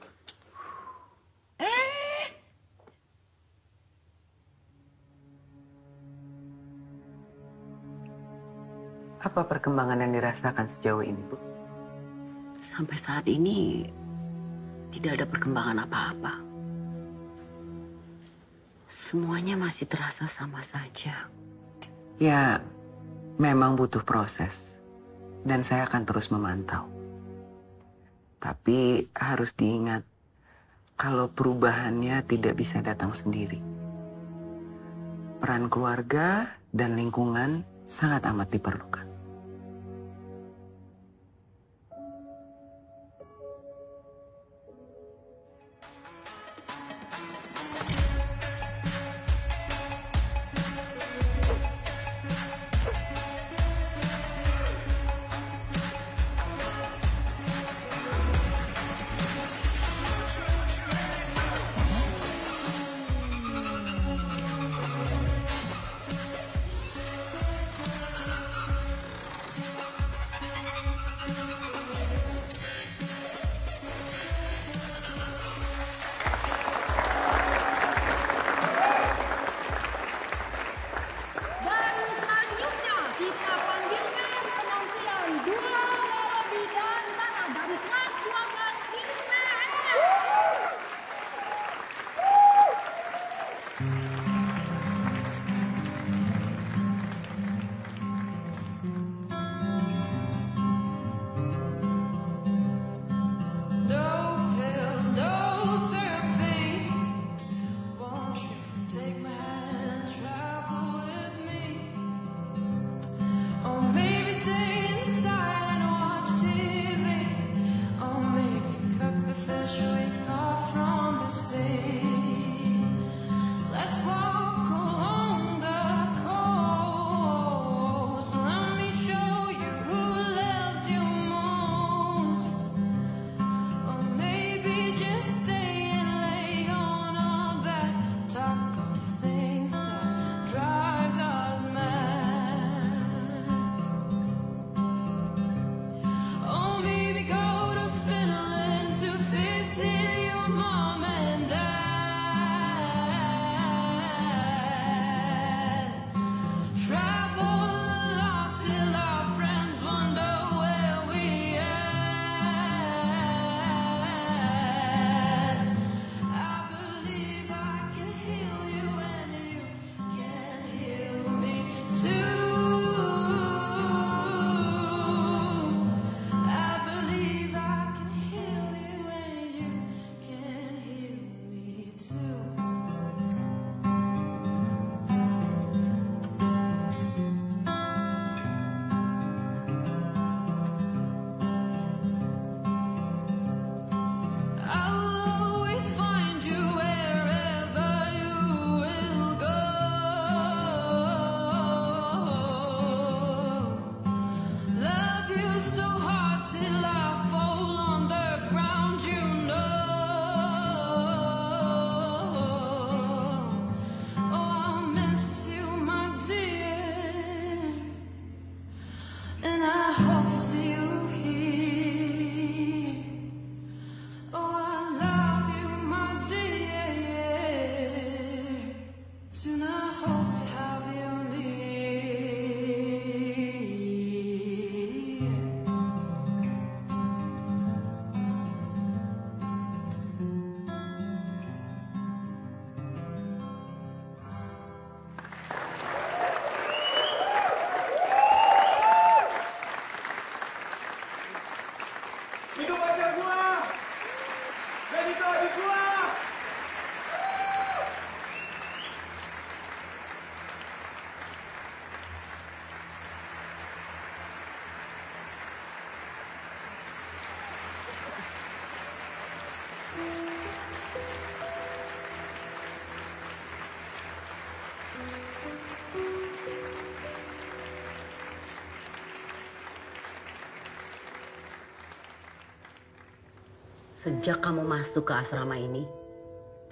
Apa perkembangan yang dirasakan sejauh ini, Bu? Sampai saat ini tidak ada perkembangan apa-apa. Semuanya masih terasa sama saja. Ya, memang butuh proses. Dan saya akan terus memantau. Tapi harus diingat, kalau perubahannya tidak bisa datang sendiri. Peran keluarga dan lingkungan sangat amat diperlukan. Sejak kamu masuk ke asrama ini,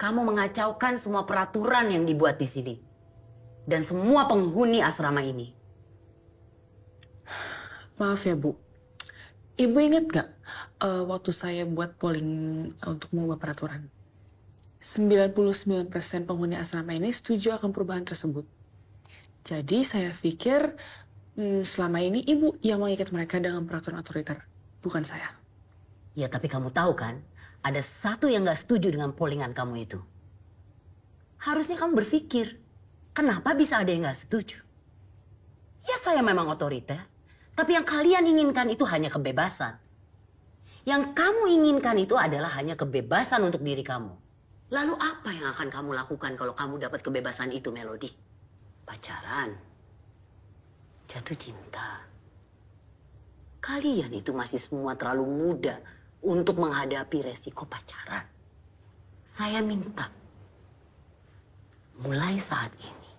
kamu mengacaukan semua peraturan yang dibuat di sini. Dan semua penghuni asrama ini. Maaf ya, Bu. Ibu ingat gak waktu saya buat polling untuk mengubah peraturan? 99% penghuni asrama ini setuju akan perubahan tersebut. Jadi saya pikir selama ini Ibu yang mengikat mereka dengan peraturan otoriter, bukan saya. Ya, tapi kamu tahu kan, ada satu yang gak setuju dengan pollingan kamu itu. Harusnya kamu berpikir, kenapa bisa ada yang gak setuju? Ya, saya memang otoriter, tapi yang kalian inginkan itu hanya kebebasan. Yang kamu inginkan itu adalah hanya kebebasan untuk diri kamu. Lalu apa yang akan kamu lakukan kalau kamu dapat kebebasan itu, Melody? Pacaran, jatuh cinta. Kalian itu masih semua terlalu muda untuk menghadapi resiko pacaran. Saya minta, mulai saat ini,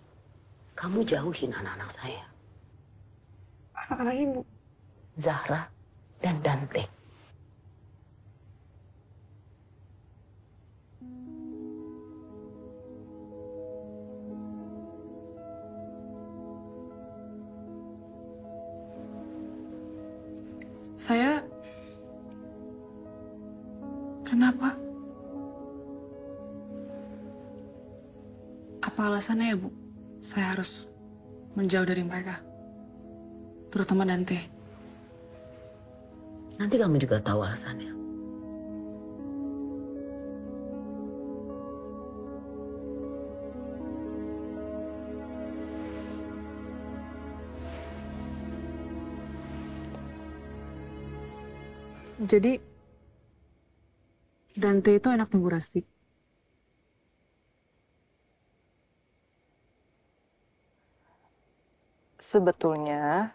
kamu jauhin anak-anak saya. Anak-anak Ibu? Zahra dan Dante. Saya... Kenapa? Apa alasannya ya, Bu? Saya harus menjauh dari mereka. Terutama Dante. Nanti kamu juga tahu alasannya. Jadi, Dante itu anaknya Bu Rasti. Sebetulnya,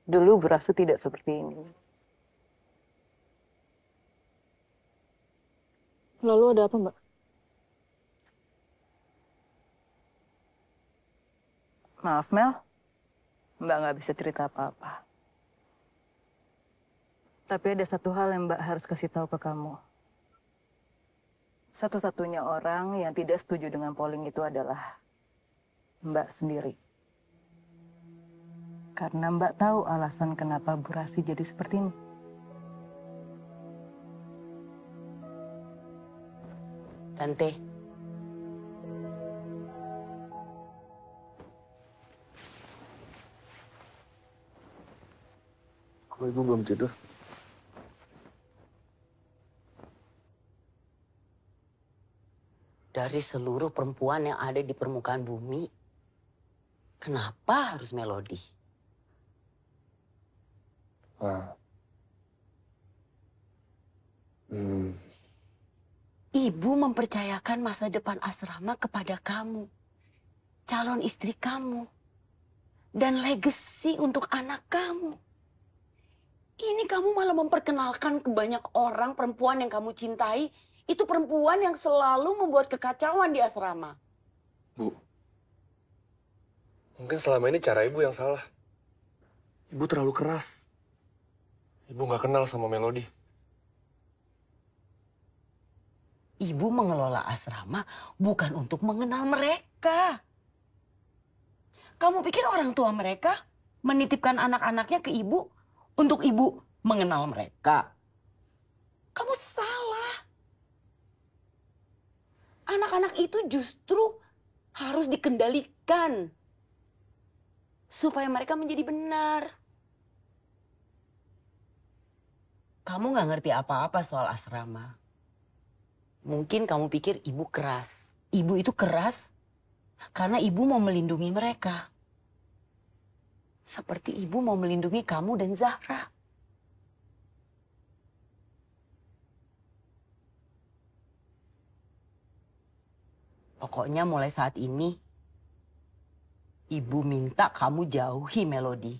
dulu Bu Rasti tidak seperti ini. Lalu ada apa, Mbak? Maaf, Mel. Mbak nggak bisa cerita apa-apa. Tapi ada satu hal yang Mbak harus kasih tahu ke kamu. Satu-satunya orang yang tidak setuju dengan polling itu adalah Mbak sendiri. Karena Mbak tahu alasan kenapa Bu Rasti jadi seperti ini. Tante. Kok Ibu belum tidur? Dari seluruh perempuan yang ada di permukaan bumi, kenapa harus Melody? Ibu mempercayakan masa depan asrama kepada kamu, calon istri kamu, dan legasi untuk anak kamu. Ini kamu malah memperkenalkan ke banyak orang perempuan yang kamu cintai, itu perempuan yang selalu membuat kekacauan di asrama. Bu, mungkin selama ini cara Ibu yang salah. Ibu terlalu keras. Ibu nggak kenal sama Melody. Ibu mengelola asrama bukan untuk mengenal mereka. Kamu pikir orang tua mereka menitipkan anak-anaknya ke ibu untuk ibu mengenal mereka? Kamu salah. Anak-anak itu justru harus dikendalikan supaya mereka menjadi benar. Kamu nggak ngerti apa-apa soal asrama. Mungkin kamu pikir ibu keras. Ibu itu keras karena ibu mau melindungi mereka. Seperti ibu mau melindungi kamu dan Zahra. Pokoknya mulai saat ini, ibu minta kamu jauhi Melody.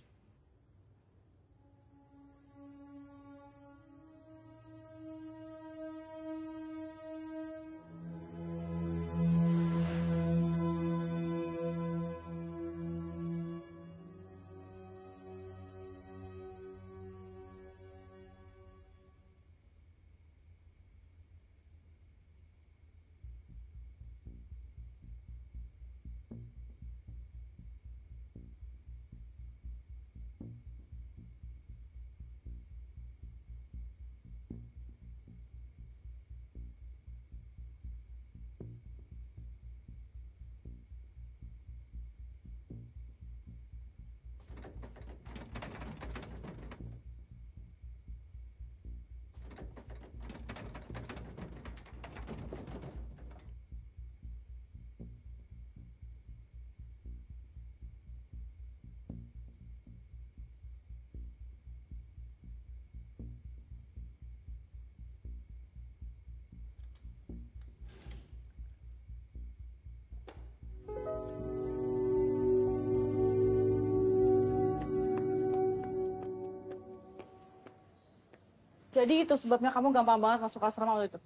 Jadi itu sebabnya kamu gampang banget masuk asrama waktu itu.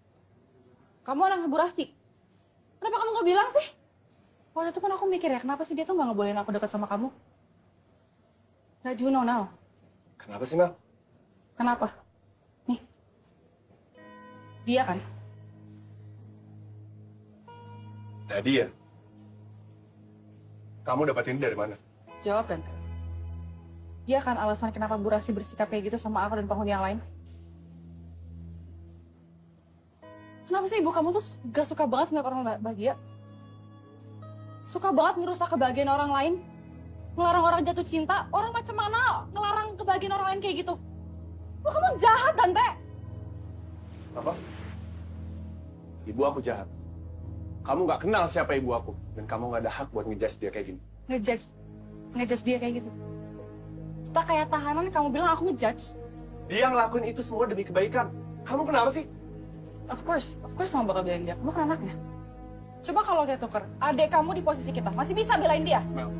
Kamu anak Ibu Rasti. Kenapa kamu nggak bilang sih? Waktu itu kan aku mikir ya, kenapa sih dia tuh nggak ngebolehin aku dekat sama kamu? Nah, do you know now? Kenapa sih, Mel? Kenapa? Nih. Dia kan? Nadia. Kamu dapat ini dari mana? Jawab, Dan. Dia kan alasan kenapa Bu Rasti bersikap kayak gitu sama aku dan penghuni yang lain. Kenapa sih ibu kamu tuh gak suka banget ngeliat orang bahagia? Suka banget ngerusak kebahagiaan orang lain? Ngelarang orang jatuh cinta? Orang macam mana ngelarang kebahagiaan orang lain kayak gitu? Wah, kamu jahat, Tante! Apa? Ibu aku jahat. Kamu nggak kenal siapa ibu aku. Dan kamu nggak ada hak buat ngejudge dia kayak gini. Ngejudge dia kayak gitu. Kita kayak tahanan, kamu bilang aku ngejudge. Dia ngelakuin itu semua demi kebaikan. Kamu kenapa sih? Of course kamu bakal belain dia. Kamu kan anaknya. Coba kalau dia tuker, adik kamu di posisi kita, masih bisa belain dia? Mel,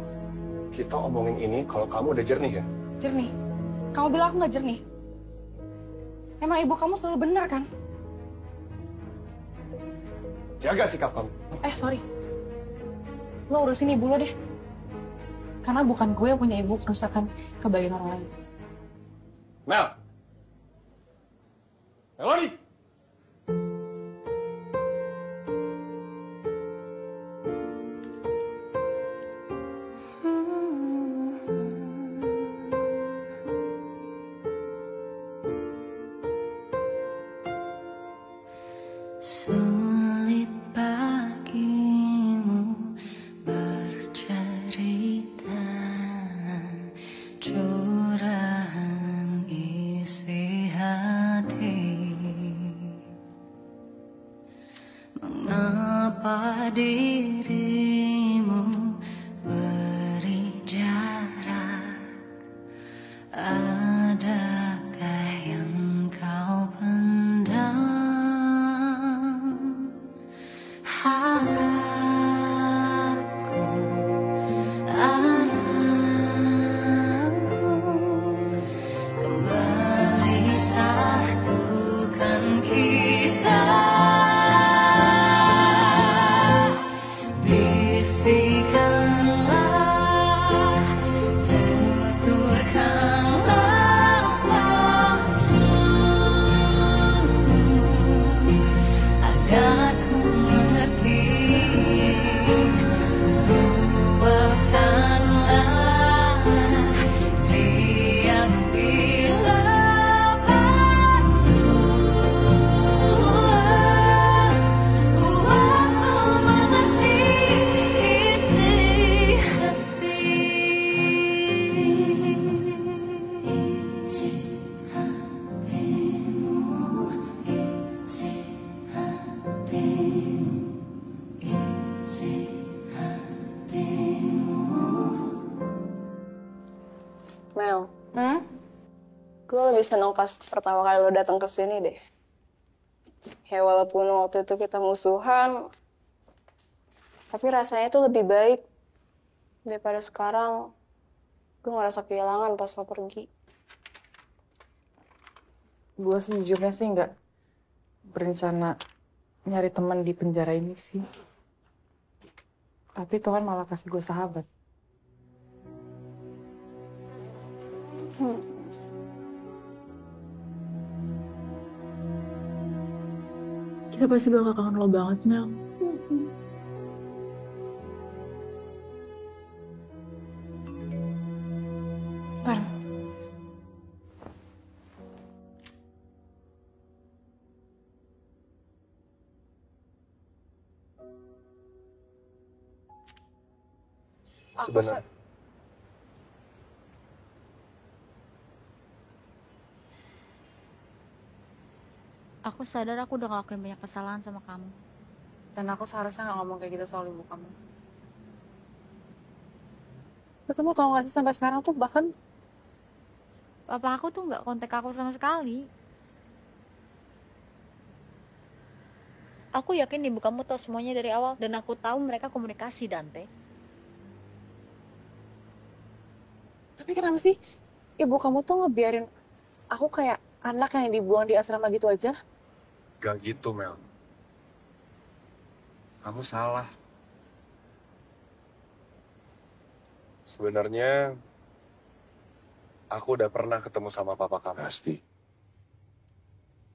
kita omongin ini kalau kamu udah jernih ya? Jernih? Kamu bilang aku nggak jernih? Emang ibu kamu selalu benar kan? Jaga sikap kamu. Sorry. Lo urusin ibu lo deh. Karena bukan gue yang punya ibu kerusakan kebahagiaan orang lain. Mel! Melody! Sulit bagimu bercerita curahan isi hati. Mengapa dirimu beri jarak? Adakah yang kau pendam? Harapku arahmu kembali satukan kita. Bisikanlah, tuturkanlah maksudmu agar ku mengerti. Luapkanlah riak bila perlu. Buat ku mengerti isi hati. Isi hatimu, isi hatimu, isi hatimu. Mel, gue lebih seneng pas pertama kali lo datang ke sini deh. Ya walaupun waktu itu kita musuhan, tapi rasanya itu lebih baik daripada sekarang. Gue ngerasa kehilangan pas lo pergi. Gue sejujurnya sih nggak berencana nyari teman di penjara ini sih. Tapi Tuhan malah kasih gue sahabat. Kita pasti bakal kangen lo banget, Mel. Pan, Sebenarnya. Aku sadar aku udah ngelakuin banyak kesalahan sama kamu. dan aku seharusnya nggak ngomong kayak gitu soal ibu kamu. Kamu tau gak sih sampai sekarang tuh bahkan Papa aku tuh nggak kontak aku sama sekali. Aku yakin ibu kamu tahu semuanya dari awal dan aku tahu mereka komunikasi, Dante. Tapi kenapa sih ibu kamu tuh ngebiarin aku kayak Anak yang dibuang di asrama gitu aja? Gak gitu, Mel. Kamu salah. Sebenarnya, aku udah pernah ketemu sama papa kamu. Pasti.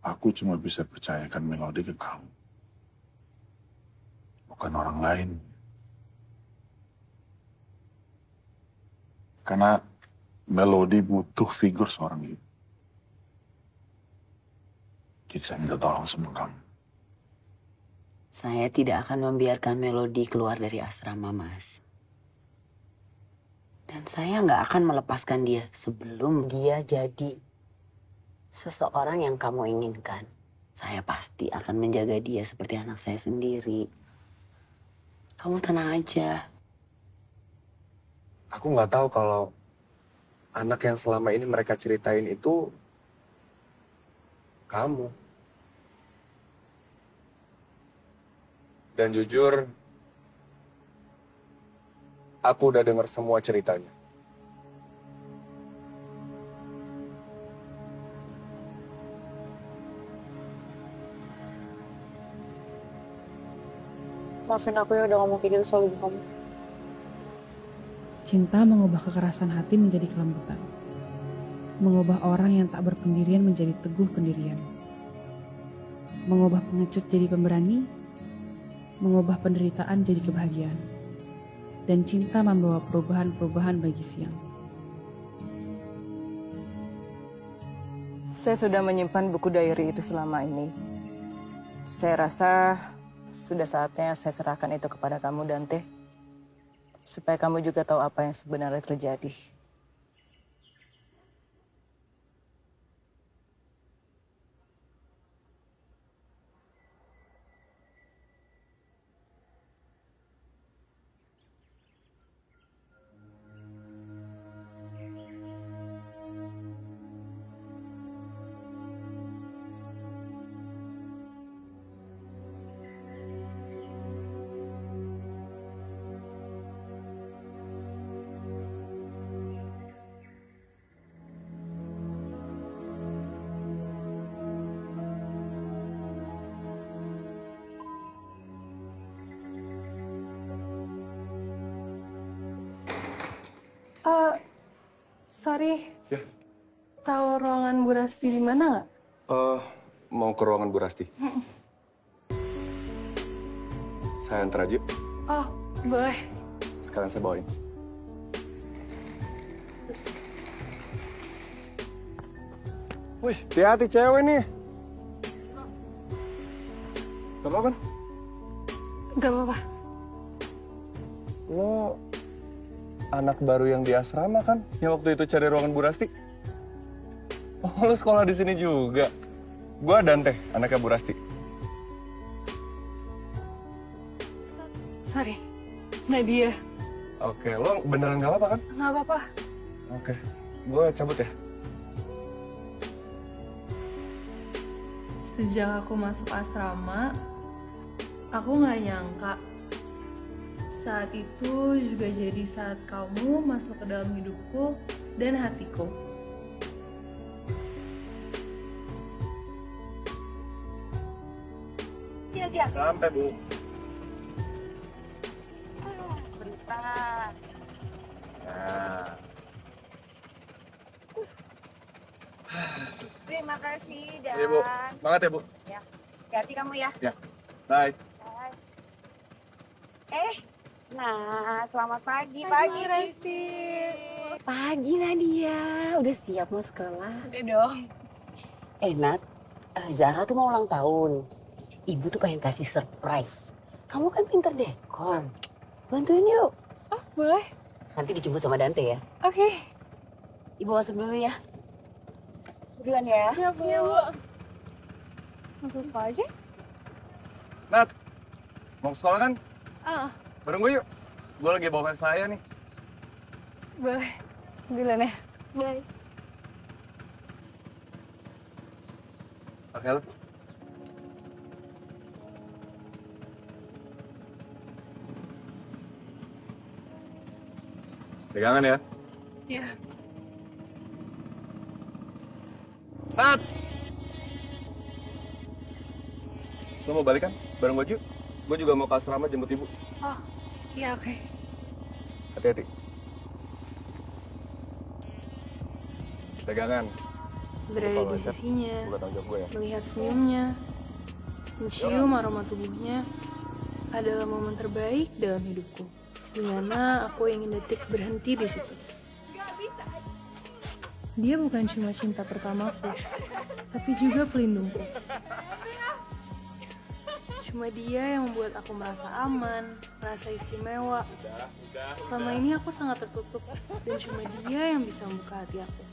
Aku cuma bisa percayakan Melody ke kamu. Bukan orang lain. Karena Melody butuh figur seorang ibu. Jadi saya minta tolong sama kamu. Saya tidak akan membiarkan Melody keluar dari asrama, Mas. Dan saya nggak akan melepaskan dia sebelum dia jadi seseorang yang kamu inginkan. Saya pasti akan menjaga dia seperti anak saya sendiri. Kamu tenang aja. Aku nggak tahu kalau anak yang selama ini mereka ceritain itu kamu. Dan jujur, aku udah dengar semua ceritanya. Maafin aku ya udah ngomong kayak gitu soal ibu kamu. Cinta mengubah kekerasan hati menjadi kelembutan. Mengubah orang yang tak berpendirian menjadi teguh pendirian. Mengubah pengecut jadi pemberani. Mengubah penderitaan jadi kebahagiaan. Dan cinta membawa perubahan-perubahan bagi siang. Saya sudah menyimpan buku diary itu selama ini. Saya rasa sudah saatnya saya serahkan itu kepada kamu, Dante. Supaya kamu juga tahu apa yang sebenarnya terjadi. Sorry. Ya. Tahu ruangan Bu Rasti di mana nggak? Mau ke ruangan Bu Rasti? Saya antar aja. Oh, boleh. Sekalian saya bawain. Wih, hati-hati cewek nih. Gak apa-apa kan? Gak apa-apa. Lo anak baru yang di asrama kan? Yang waktu itu cari ruangan Bu Rasti? Oh, lo sekolah di sini juga? Gua Dante, anaknya Bu Rasti. Sorry, Nadia. Oke, lo beneran gak apa-apa kan? Nggak apa-apa. Oke, gua cabut ya. Sejak aku masuk asrama, aku nggak nyangka saat itu juga jadi saat kamu masuk ke dalam hidupku dan hatiku. Iya. Sampai, Bu. Sebentar. Nah. Terima kasih, Dan. Iya, Bu. Semangat ya, Bu. Ya. Hati-hati kamu ya. Ya. Bye. Bye. Nah, selamat pagi. Pagi, Rasti. Pagi Nadia, udah siap mau sekolah? Udah dong. Nat, Zara tuh mau ulang tahun. Ibu tuh pengen kasih surprise. Kamu kan pinter dekor. Bantuin yuk. Oh, boleh. Nanti dijemput sama Dante ya. Oke. Ibu masuk dulu ya. Duluan ya. Siap, ya, Bu. Masuk sekolah aja? Nat, mau ke sekolah kan? Ah, Bareng gue yuk. Gue lagi bawa fans saya nih. boleh. Duluan ya. Bye. Oke, lo. Pegangan ya. Iya. Hat! Lo mau balik kan? Bareng gue, Ju? Gue juga mau ke asrama jemput ibu. Oh, iya oke. Hati-hati. Pegangan. Berada Kalau di lecet, sisinya, bukan tanggung jawab gue ya. melihat senyumnya, mencium aroma tubuhnya adalah momen terbaik dalam hidupku. Di mana aku ingin detik berhenti di situ. Dia bukan cuma cinta pertamaku, tapi juga pelindungku. Cuma dia yang membuat aku merasa aman, merasa istimewa. Selama ini aku sangat tertutup, dan cuma dia yang bisa membuka hati aku.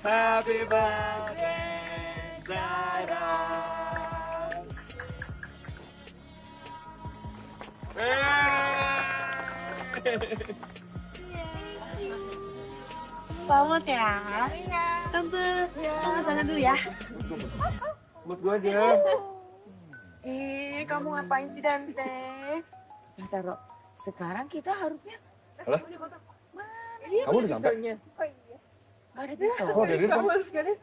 Happy birthday, sayang. Selamat ya. Tante, tante sana dulu ya. Buat gue aja. Kamu ngapain sih, Dante? Bentar, Ro. Sekarang kita harusnya... Alah, kamu udah sampai? Oh iya. Gak ada pisau. Oh, dari depan.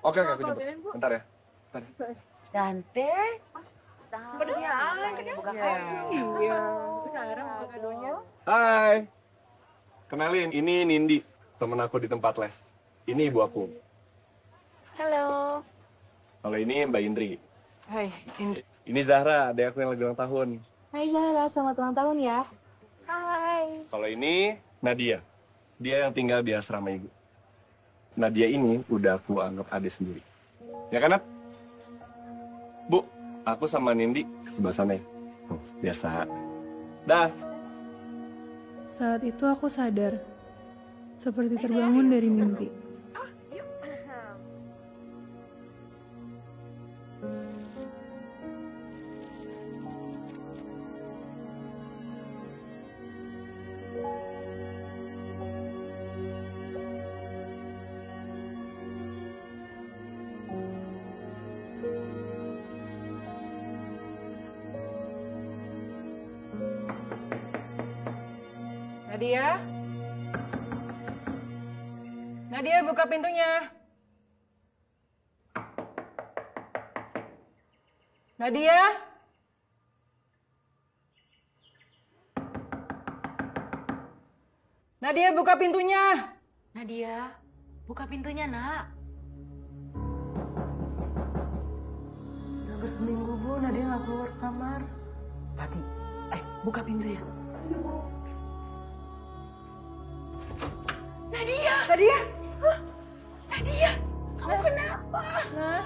Oke, aku jemput. Bentar ya. Dante. Pergi aja. Buka Iya. Sekarang buka kadonya. Hai. Kenalin, ini Nindi, temen aku di tempat les. Ini ibu aku. Halo. Kalau ini Mbak Indri. Hai, Indri. Ini Zahra, adik aku yang lagi ulang tahun. Hai Zara, selamat ulang tahun ya. Hai. Kalau ini Nadia. Dia yang tinggal di asrama ibu. Nadia ini udah aku anggap adik sendiri. Ya kan, Nat? Bu, aku sama Nindi ke sebelah sana ya. Biasa. Dah. Saat itu aku sadar, seperti terbangun dari mimpi. Nadia? Nadia, buka pintunya. Nadia? Nadia, buka pintunya. Nadia, buka pintunya, Nak. Udah hampir seminggu, Bu. Nadia nggak keluar kamar. Tati, buka pintunya. Nadia! Nadia! Hah? Nadia! Kamu kenapa? Nah.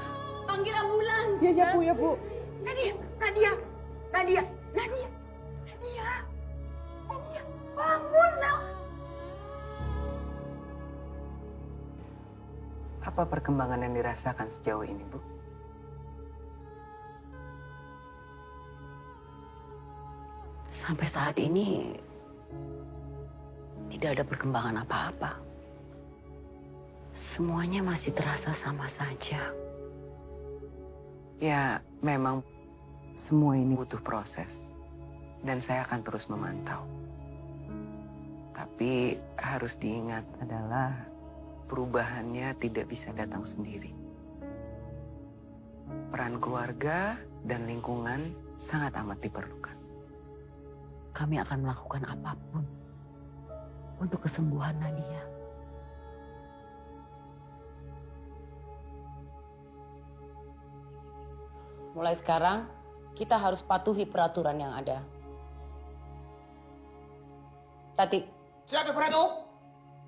Panggil ambulans. Ya, Bu, ya, Bu. Nadia! Nadia! Nadia! Nadia! Nadia! Nadia! Bangun, nak! Apa perkembangan yang dirasakan sejauh ini, Bu? Sampai saat ini tidak ada perkembangan apa-apa. Semuanya masih terasa sama saja. Ya, memang semua ini butuh proses. Dan saya akan terus memantau. Tapi harus diingat adalah perubahannya tidak bisa datang sendiri. Peran keluarga dan lingkungan sangat amat diperlukan. Kami akan melakukan apapun untuk kesembuhan Nadia. Mulai sekarang, kita harus patuhi peraturan yang ada. Tati. Siapa Pratu?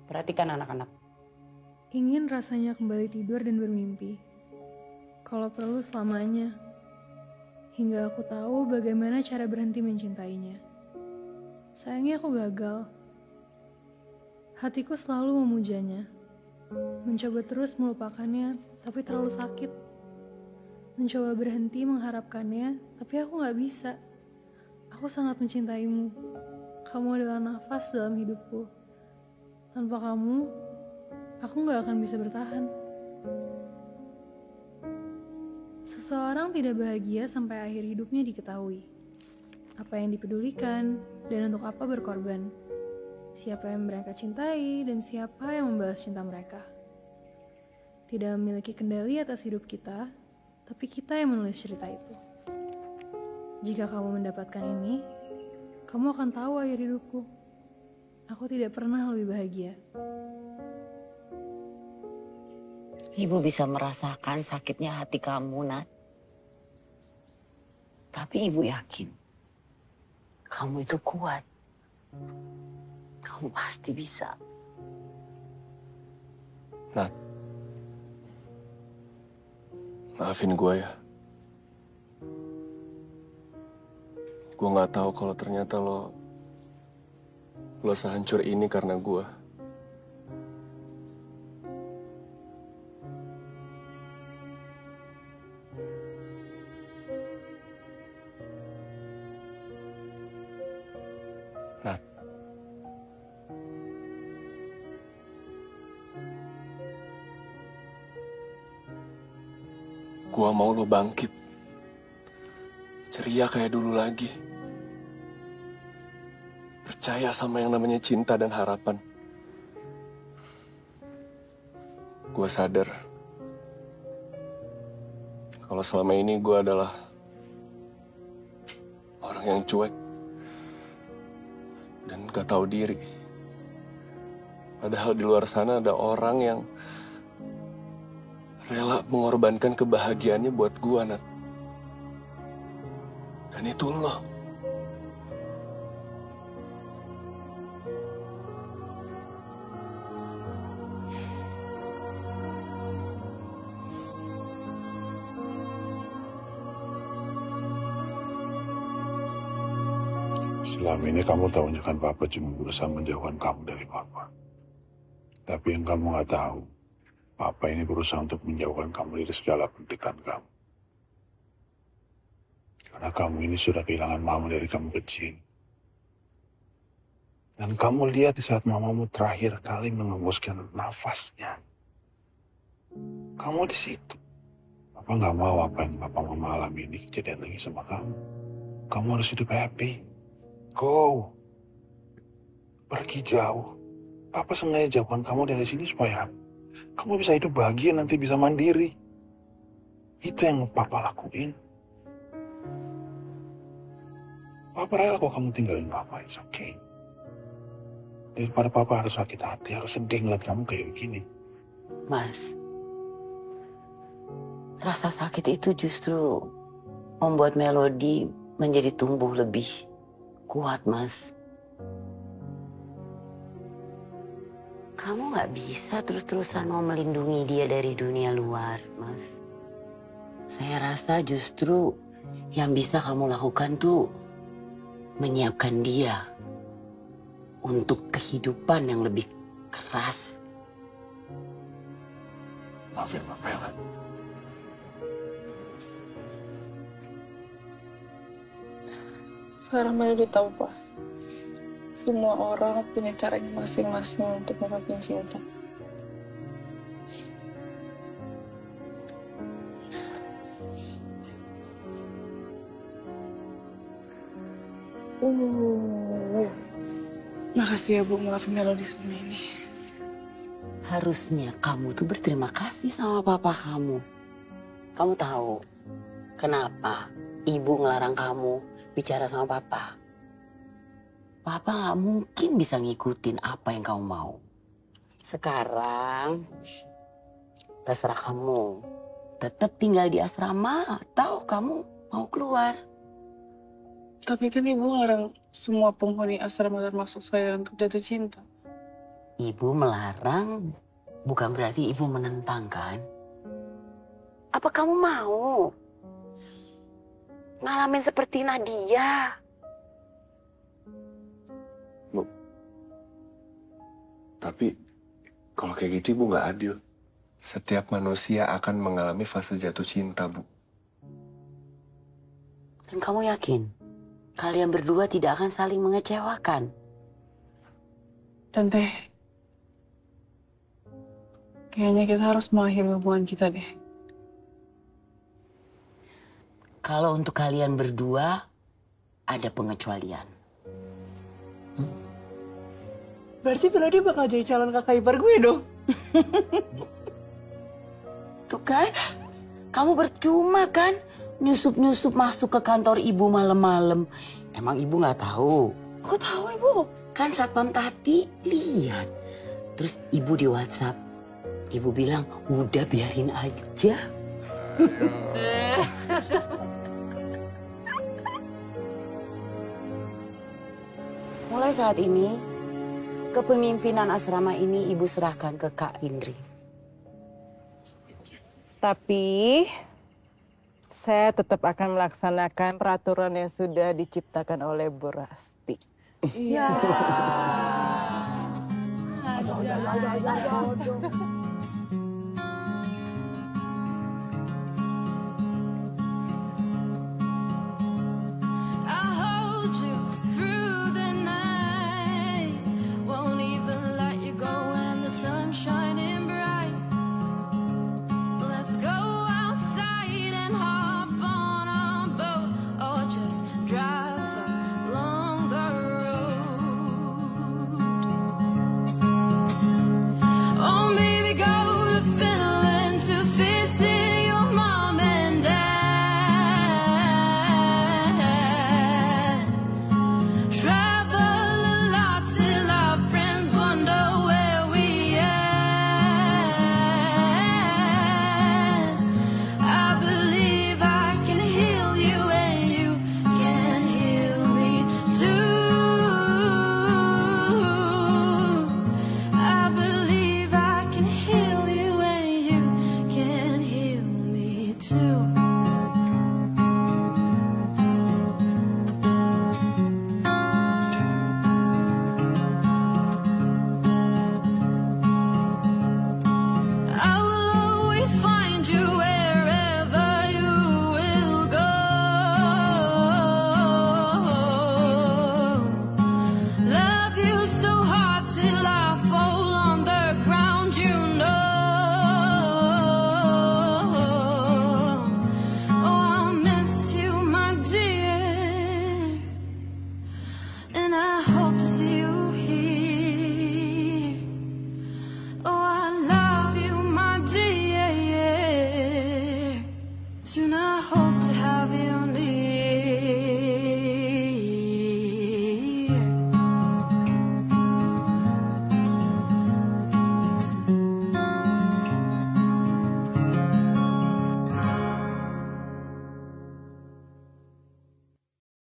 Perhatikan anak-anak. Ingin rasanya kembali tidur dan bermimpi. Kalau perlu selamanya. Hingga aku tahu bagaimana cara berhenti mencintainya. Sayangnya aku gagal. Hatiku selalu memujanya. Mencoba terus melupakannya, tapi terlalu sakit. Mencoba berhenti mengharapkannya, tapi aku gak bisa. Aku sangat mencintaimu. Kamu adalah nafas dalam hidupku. Tanpa kamu, aku gak akan bisa bertahan. Seseorang tidak bahagia sampai akhir hidupnya diketahui. Apa yang dipedulikan, dan untuk apa berkorban. Siapa yang mereka cintai, dan siapa yang membalas cinta mereka. tidak memiliki kendali atas hidup kita, tapi kita yang menulis cerita itu. Jika kamu mendapatkan ini, kamu akan tahu akhir hidupku. Aku tidak pernah lebih bahagia. Ibu bisa merasakan sakitnya hati kamu, Nat. Tapi ibu yakin, kamu itu kuat. Kamu pasti bisa. Nat, maafin gue ya. Gue nggak tahu kalau ternyata lo sehancur ini karena gue. Nat, gue mau lo bangkit, ceria kayak dulu lagi. Percaya sama yang namanya cinta dan harapan. Gue sadar kalau selama ini gue adalah orang yang cuek dan gak tahu diri. Padahal di luar sana ada orang yang rela mengorbankan kebahagiaannya buat gue, Nat. Dan itu lo. Selama ini kamu tahunya kan Papa cuma berusaha menjauhkan kamu dari Papa. Tapi yang kamu nggak tahu, Papa ini berusaha untuk menjauhkan kamu dari segala pendidikan kamu. Karena kamu ini sudah kehilangan mama dari kamu kecil. Dan kamu lihat di saat mamamu terakhir kali mengembuskan nafasnya. Kamu di situ. Papa nggak mau apa yang Papa Mama alami ini kejadian lagi sama kamu. Kamu harus hidup happy. Go. Pergi jauh. Papa sengaja jauhkan kamu dari sini supaya kamu bisa hidup bahagia, nanti bisa mandiri. Itu yang Papa lakuin. Papa rela kok kamu tinggalin Papa, it's okay. Daripada Papa harus sakit hati, harus sedih ngeliat kamu kayak begini. Mas, rasa sakit itu justru membuat Melody menjadi tumbuh lebih kuat, Mas. Kamu nggak bisa terus-terusan mau melindungi dia dari dunia luar, Mas. Saya rasa justru yang bisa kamu lakukan tuh menyiapkan dia untuk kehidupan yang lebih keras. Maafin Papa ya, kan? Sekarang Melody tahu, Pak. Semua orang punya caranya masing-masing untuk mengungkapkan cinta. Makasih ya, Bu, maafin Melody selama ini. Harusnya kamu tuh berterima kasih sama papa kamu. Kamu tahu kenapa ibu ngelarang kamu bicara sama papa? Papa nggak mungkin bisa ngikutin apa yang kamu mau. Sekarang terserah kamu. Tetap tinggal di asrama atau kamu mau keluar. Tapi kan Ibu ngelarang semua penghuni asrama termasuk saya untuk jatuh cinta. Ibu melarang bukan berarti ibu menentang, kan? Apa kamu mau ngalamin seperti Nadia? Bu, tapi kalau kayak gitu Ibu nggak adil. Setiap manusia akan mengalami fase jatuh cinta, Bu. Dan kamu yakin kalian berdua tidak akan saling mengecewakan? Dan Teh, kayaknya kita harus mengakhiri hubungan kita deh. Kalau untuk kalian berdua ada pengecualian. Berarti Melody bakal jadi calon kakak ipar gue dong. kan? Kamu percuma kan? Nyusup-nyusup masuk ke kantor ibu malam-malam. Emang ibu nggak tahu? Kok tahu ibu? Kan Satpam Tati lihat. Terus ibu di WhatsApp. Ibu bilang, udah biarin aja. Mulai saat ini, kepemimpinan asrama ini ibu serahkan ke Kak Indri. Tapi saya tetap akan melaksanakan peraturan yang sudah diciptakan oleh Bu Rasti. Iya. Soon I hope